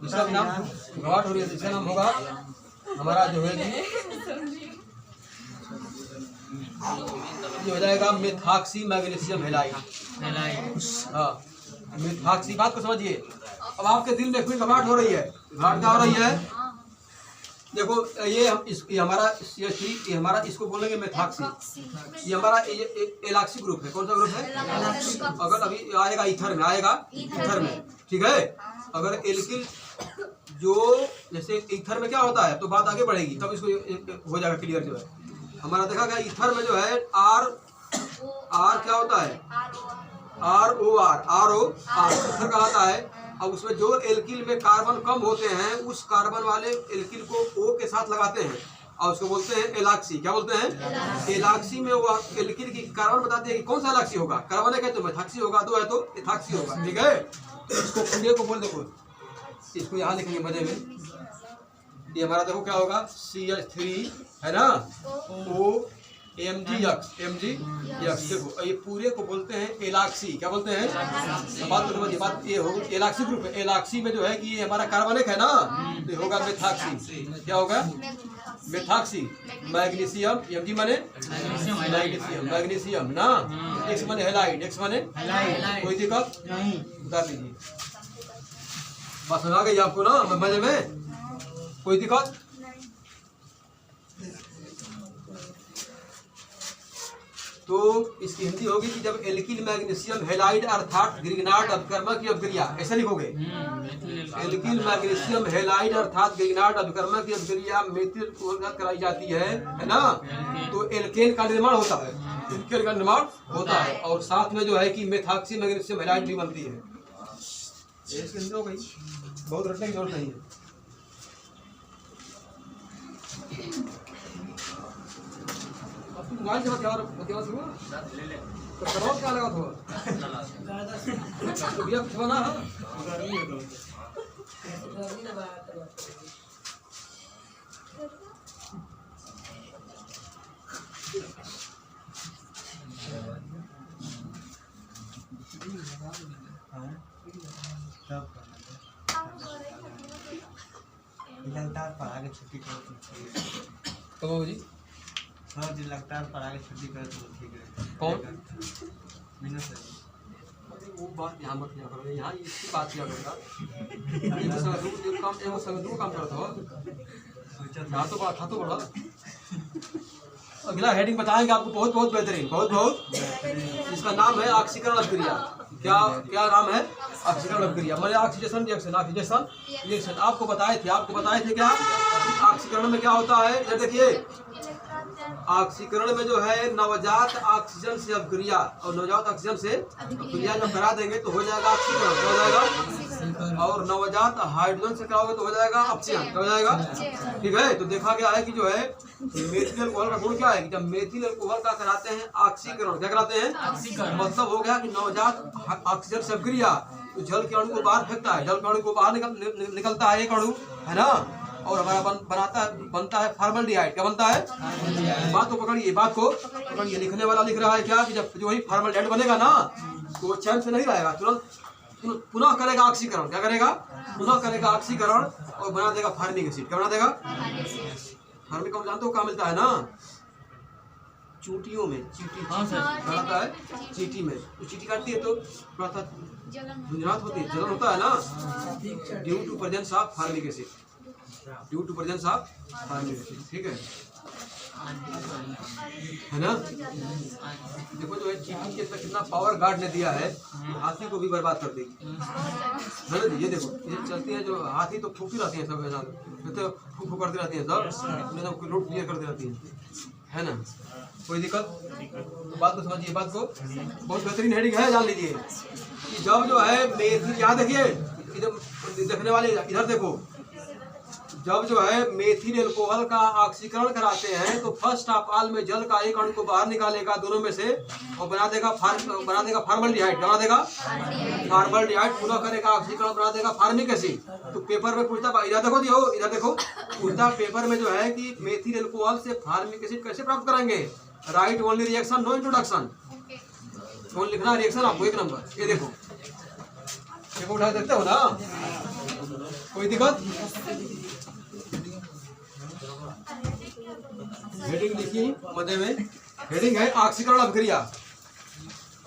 दूसरा नाम घाट हो रही है, दूसरा नाम होगा हमारा जो है ये हो जाएगा मेथॉक्सी मैग्नीशियम हेलाइड। हाँ, मिथाक्सी, बात को समझिए। अब आपके दिल में कोई घबराहट हो रही है, घबराहट क्या हो रही है? देखो ये हमारा CH3, ये हमारा इसको बोलेंगे मिथाक्सी। ये हमारा ये एलाक्सी ग्रुप है। कौन सा ग्रुप है? अगर अभी आएगा ईथर में, आएगा ईथर में, ठीक है। अगर एल्किल जो जैसे ईथर में क्या होता है तो बात आगे बढ़ेगी, तब इसको हो जाएगा क्लियर। जो है हमारा देखा गया ईथर में जो है आर क्या होता है? ROR ईथर कहलाता है। अब उसमें जो एल्किल में कार्बन कम होते हैं उस कार्बन वाले एल्किल को O के साथ लगाते हैं और उसको बोलते हैं एलाक्सी। क्या बोलते हैं? एलाक्सी में वो एल्किल की कार्बन बताते हैं कि कौन सा एलाक्सी होगा। कार्बन एक है तो मिथाक्सी होगा, दो है तो एथाक्सी होगा, ठीक है। इसको पूरे को बोल देखो, इसको यहाँ लिखेंगे मजे में। ये हमारा देखो क्या होगा, CH3 है ना, OMgX देखो ये पूरे को बोलते हैं एलाक्सी। क्या बोलते हैं? बात तो समझिए, बात ये होगी एलाक्सी ग्रुप है। एलाक्सी में जो है कि ये हमारा कार्बनिक है ना, तो होगा मिथाक्सी। क्या होगा? मिथाक्सी। मैग्नीशियम, Mg माने मैग्नीशियम, मैग्नीशियम ना। X माने हैलाइड, X माने कोई दिक्कत नहीं, बता दीजिए। बात समझ आ गई आपको ना मजे में? कोई दिक्कत? तो इसकी हिंदी होगी कि जब एल्किल मैग्नीशियम हैलाइड अर्थात ग्रिग्नार्ड अपकर्मक की अपक्रिया, ऐसा लिखोगे। एल्किल मैग्नीशियम हैलाइड अर्थात ग्रिग्नार्ड अपकर्मक की अपक्रिया मेथिल कराई जाती है ना, तो एल्केन का निर्माण होता है, एल्केन का निर्माण होता है। और साथ में जो है कि मेथाक्सी मैग्नीशियम हैलाइड भी बनती है। इसकी हिंदी हो गई, बहुत रटने की जरूरत नहीं है। मोबाइल से बतियावा शुरू तो करवा क्या लगा थोड़ा तो भैया कुछ बना है लगातार पढ़ा के छुट्टी कर तो जी हाँ जी, लगातार पढ़ा के छुट्टी कर तो ठीक है। कौन? मीनू सर। वो बात यहाँ मत किया करो, यहाँ इसकी बात किया करेगा। एगो संगदू काम करता हो, यहाँ तो बात था तो बड़ा। अगला हेडिंग बताएंगे आपको, बहुत बहुत बेहतरीन, बहुत बहुत। इसका नाम है ऑक्सीकरण अभिक्रिया। क्या क्या नाम है? ऑक्सीकरण अभिक्रिया मतलब ऑक्सीडेशन रिएक्शन, ऑक्सीडेशन रिएक्शन। आपको बताए थे क्या ऑक्सीकरण में क्या होता है? इधर देखिए, ऑक्सीकरण में जो है नवजात ऑक्सीजन से अभिक्रिया, और नवजात ऑक्सीजन से अभिक्रिया जब करा देंगे तो हो जाएगा ऑक्सीकरण, क्या हो जाएगा? और नवजात हाइड्रोजन से कराओगे तो हो जाएगा अपचयन, क्या हो जाएगा? ठीक है। तो देखा गया है कि जो है मेथिल अल्कोहल का गुण क्या है कि जब मेथिल अल्कोहल का कराते हैं ऑक्सीकरण, क्या कराते हैं? मतलब हो गया कि नवजात ऑक्सीजन से अभिक्रिया तो जल के अणु को बाहर फेंकता है, जल के अणु को बाहर निकलता है एक अणु, है ना। और हमारा बनता है फॉर्मल्डिहाइड। क्या बनता है? बात को पकड़िए, बात को पकड़िए। लिखने वाला लिख रहा है क्या कि जब जो ही फॉर्मल्डिहाइड बनेगा ना तो वो चैन से नहीं रहेगा, तुरंत पुनः करेगा ऑक्सीकरण। क्या करेगा? पुनः करेगा ऑक्सीकरण और बना देगा फॉर्मिक एसिड। क्या बना देगा? फॉर्मिक एसिड जानते हो कहाँ मिलता है ना? चूटियों में, चीटी बनाता है चीटी में। तो चीटी काटती है तो थोड़ा सा झुंझुनाहट होती है, जलन होता है ना, due to presence of formic acid, due to presence of formic acid. ठीक है ना। देखो जो है चीटी के कितना पावर गार्ड ने दिया है, हाथी को भी बर्बाद कर देगी, है ना। ये देखो ये चलती है जो हाथी तो फूकी रहती है, सब ऐसा तो फूक करती रहती है, सब रोड क्लियर करती रहती है ना। कोई दिक्कत? बात को समझिए, बात को बहुत बेहतरीन हेडिंग है, जान लीजिए कि जब जो है मेथिल, यहाँ देखिए इधर देखने वाले इधर देखो, जब जो है मेथिल अल्कोहल का ऑक्सीकरण कराते हैं तो फर्स्ट ऑफ ऑल में जल का एक अणु को बाहर निकालेगा दोनों में से और बना देगा फॉर्मल्डिहाइड। बना देगा फॉर्मल्डिहाइड, पुनः करेगा ऑक्सीकरण, बना देगा फॉर्मिक एसिड। तो पेपर में पूछता, इधर देखो दियो, इधर देखो, पूछता पेपर में जो है कि मेथिल अल्कोहल से फॉर्मिक एसिड कैसे प्राप्त करेंगे? Right only reaction, no introduction. कौन लिखना रिएक्शन आपको? एक नंबर। ये देखो, देखो उठा देखते हो ना, कोई दिक्कत? हेडिंग लिखिए मध्य में, हेडिंग है ऑक्सीकरण अभिक्रिया।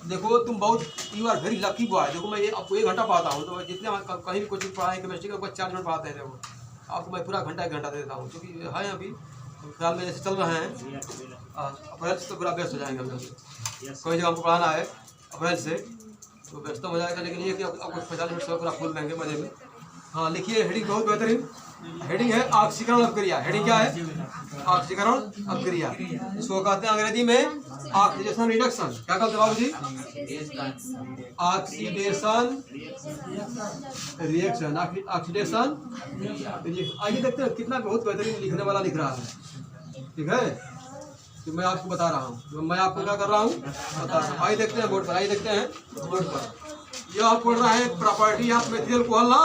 देखो तुम बहुत you are very lucky boy. देखो मैं ये आपको 1 घंटा पढ़ाता हूँ, तो जितने कहीं भी कोचिंग पढ़ाएं केमिस्ट्री का 4 मिनट पढ़ाते हैं। देखो आपको मैं पूरा घंटा 1 घंटा दे देता हूँ, क्योंकि है अभी फिलहाल में जैसे चल रहे हैं अप्रैल से तो पूरा व्यस्त हो जाएंगे हम लोग। कोई जगह हमको पढ़ाना है अप्रैल से तो व्यस्त हो जाएगा, लेकिन ये कि आपको 50 मिनट से पूरा खोल देंगे मजे में। हाँ लिखिए, हेडिंग बहुत बेहतरीन हेडिंग है, ऑक्सीकरण अपक्रिया। हेडिंग क्या है? ऑक्सीकरण अपक्रिया। इसको कहते हैं अंग्रेजी में ऑक्सीडेशन रिडक्शन। क्या कहते हैं बाबू जी? Oxidation reaction, oxidation reaction. आइए देखते हैं कितना बहुत बेहतरीन लिखने वाला लिख रहा है। ठीक है, तो मैं आपको बता रहा हूँ, मैं आपको क्या कर रहा हूँ बता रहा हूँ। आइए देखते हैं बोर्ड पर, आइए देखते हैं बोर्ड पर। ये आप पढ़ रहा है प्रॉपर्टी ऑफ मेथिल अल्कोहल ना।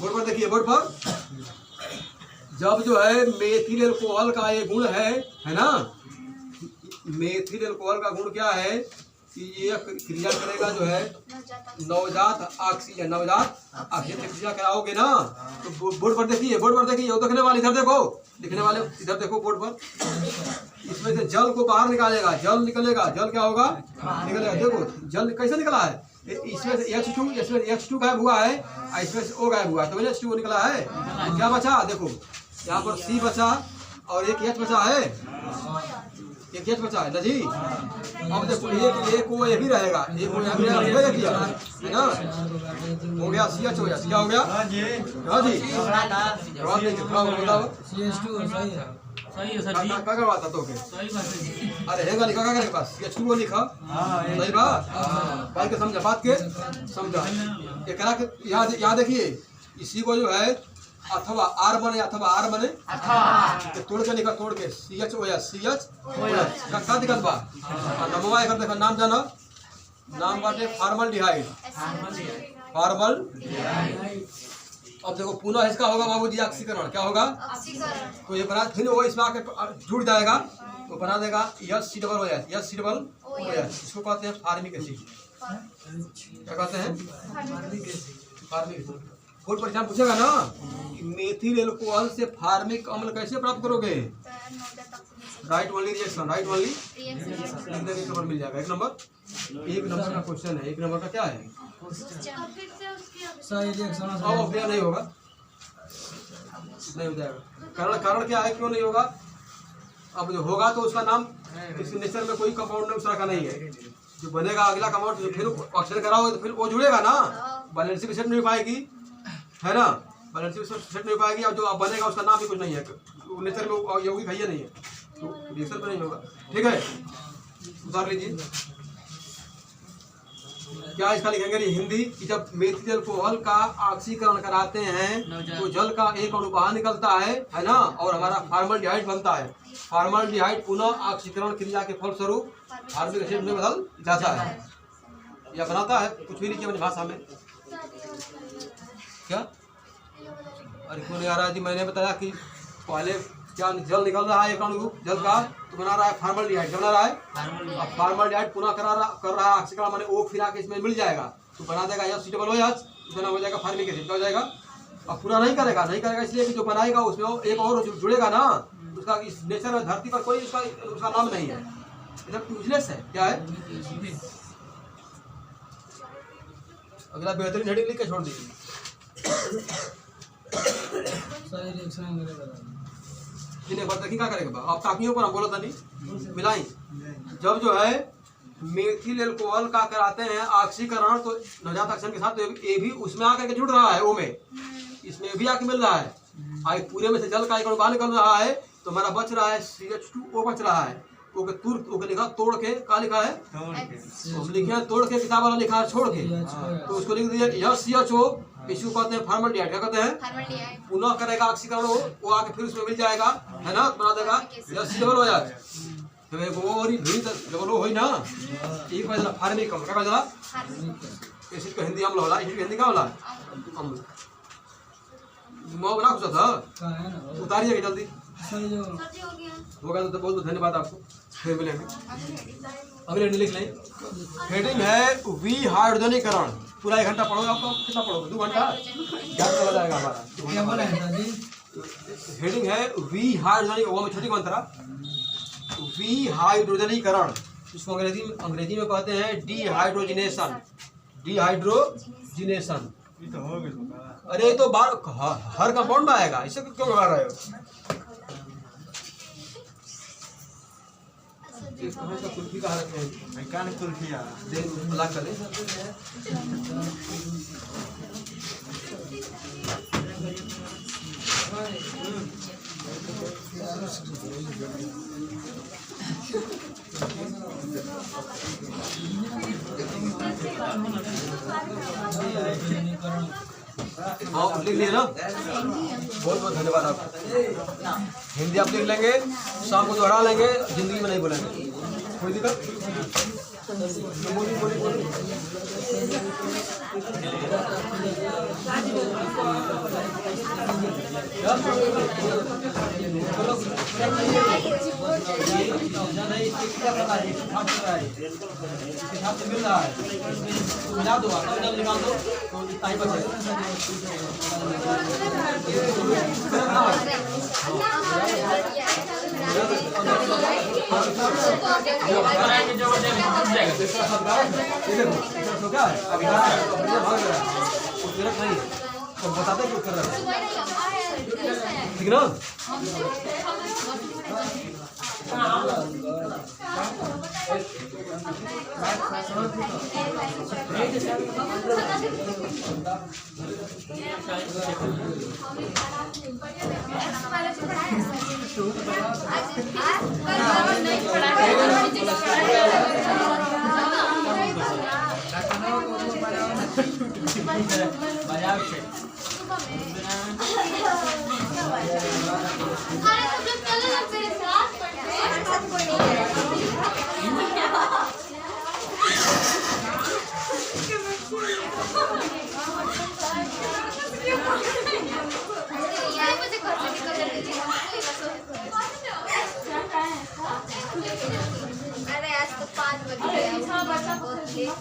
बोर्ड पर देखिए, बोर्ड पर जब जो है मेथिल अल्कोहल का ये गुण है ना, मेथिल अल्कोहल का गुण क्या है कि ये क्रिया करेगा जो है नवजात ऑक्सीजन, नवजात ऑक्सीजन से क्रिया कराओगे ना। तो बोर्ड पर देखिए, बोर्ड पर देखिए, वो देखने वाले इधर देखो, लिखने वाले इधर देखो बोर्ड पर। इसमें से जल को बाहर निकालेगा, जल निकलेगा। जल क्या होगा? निकलेगा। देखो जल कैसे निकला है, इसमें से H2, इसमें H2 गायब हुआ है, इसमें से O गायब हुआ है, तो H2O निकला है। तो क्या बचा? देखो यहाँ पर C बचा और एक H बचा है, एक H बचा है ना जी। अब देखो एक वो ये भी रहेगा, एक वो यहाँ भी रहेगा, है ना। हो गया CH हो गया, क्या हो गया? हाँ जी, क्या करवाता तो अरे हैगा लिखा क्या पास H2O लिखा। सही बात, बात के समझा, बात के समझा। एक याद देखिए, इसी को जो है अथवा आर बने, अथवा आर बने तो तोड़ के लिखा, तोड़ के CH हो या CH का दिक्कत बा। नमवा एक देखा नाम जाना, नाम बाटे फॉर्मल्डिहाइड, फॉर्मल्डिहाइड। अब देखो पुनः इसका होगा बाबूजी ऑक्सीकरण। क्या होगा? तो ये बना फिर वो इसमें आके जुड़ जाएगा तो बना देगा H डबल हो जाए, H डबल हो जाए। इसको कहते हैं फार्मिक एसिड। क्या कहते हैं? Formic acid. बोर्ड पर एग्जाम पूछेगा ना, मेथिल अल्कोहल से फार्मिक अम्ल कैसे प्राप्त करोगे? Right only reaction, right only reaction. एक नंबर मिल जाएगा, एक नंबर का क्वेश्चन है। 1 नंबर का क्या है? सही रिएक्शन अब नहीं होगा, नहीं हो जाएगा। कारण क्या है, क्यों नहीं होगा? अब जो होगा तो उसका नाम इस नेचर में कोई कंपाउंड उस तरह का नहीं है। जो बनेगा अगला कंपाउंड, फिर ऑक्सीजन कराओगे तो फिर वो जुड़ेगा ना, बैलेंस भी सेट नहीं हो पाएगी, है ना। बैलेंस भी सेट नहीं हो पाएगी। और जो अब बनेगा उसका नाम भी कुछ नहीं है, नेचर में यौगिक है नहीं है, तो रिएक्शन में नहीं होगा। ठीक है, उतार लीजिए। क्या इसका लिखेंगे हिंदी कि जब मेथिल अल्कोहल का ऑक्सीकरण कराते हैं तो जल का एक अणु बाहर निकलता है ना, और हमारा फॉर्मल्डिहाइड बनता है। फॉर्मल्डिहाइड पुनः ऑक्सीकरण क्रिया के फलस्वरूप फार्मिक एसिड में बदल जाता है या बनाता है। कुछ भी लिखिए अपनी भाषा में। क्या? अरे क्यों नहीं आ रहा है जी? मैंने बताया कि पहले क्या जल निकल रहा है एक अणु जल का, तो बना रहा है फॉर्मल्डिहाइड। क्या बना रहा है? अब फॉर्मल्डिहाइड पुनः कर रहा है ऑक्सीकरण, माने O फिर आके इसमें मिल जाएगा तो बना देगा H डबल OH, बना हो जाएगा फार्मिक एसिड। क्या हो जाएगा? अब पूरा नहीं करेगा इसलिए कि जो बनाएगा उसमें एक और जुड़ेगा ना, उसका इस नेचर में धरती पर कोई उसका नाम नहीं है, एकदम यूजलेस है। क्या है? अगला बेहतरीन हेडिंग लिख के छोड़ दीजिए। सही रिएक्शन एक बार देखिए क्या करेगा। आप ताकियों पर हम बोला था नहीं मिलाई। जब जो है मेथिल अल्कोहल का कराते हैं ऑक्सीकरण तो नवजात ऑक्सीजन के साथ, तो ये भी उसमें आकर के जुड़ रहा है, O में, इसमें भी आके मिल रहा है। आज पूरे में से जल का एक अणु बाहर निकल रहा है तो हमारा बच रहा है CH2O बच रहा है। ओके लिखा तोड़ के, क्या लिखा है? लिखे हैं तोड़ के, किताब वाला लिखा है छोड़ के, तो उसको लिख दिया CHO। इसको कहते हैं फॉर्मल्डिहाइड। क्या कहते हैं? पुनः करेगा ऑक्सीकरण, वो आके फिर उसमें मिल जाएगा, है ना, बना देगा H डबल हो जाए। तो एक और भी डबल हो ना, एक बजला फार्मिक अम्ल। क्या बजला? एसिड का हिंदी अम्ल होला, एसिड का हिंदी क्या होला? अम्ल। दिमाग बना कुछ था, उतारिए जल्दी। होगा तो बहुत बहुत धन्यवाद आपको, फिर मिलेंगे। अगले हेडिंग लिख लें। हेडिंग है वी हाइड्रोजनीकरण। पूरा 1 घंटा पढ़ोगे, आपको कितना पढ़ोगे? 2 घंटा याद चला जाएगा हमारा। क्या बोला है जी? हेडिंग है वी हाइड्रोजनीकरण, वो में छोटी मंत्रा वी हाइड्रोजनीकरण। इसको अंग्रेजी में कहते हैं डिहाइड्रोजिनेशन। डिहाइड्रोजिनेशन। ये तो हो गया बका। अरे ये तो बार हर कंपाउंड में आएगा, इसे क्यों घबरा रहे हो? ये कहाँ का कुल्फी कहाँ रखे हैं? भाई कान कुल्फिया दे ब्लैक कर दे। हाँ लिख लिए ना, बहुत बहुत धन्यवाद आपका। हिंदी आप लिख लेंगे, शाम को दोहरा लेंगे, जिंदगी में नहीं बोलेंगे। कोई दिक्कत? बोली। मिल रहा है, मिला दो, निकाल दो तो इतना ही बचेगा। तो बताते क्यों कर रहे हैं, ठीक ना? अरे आज तो 5 बज गए, बहुत लेट।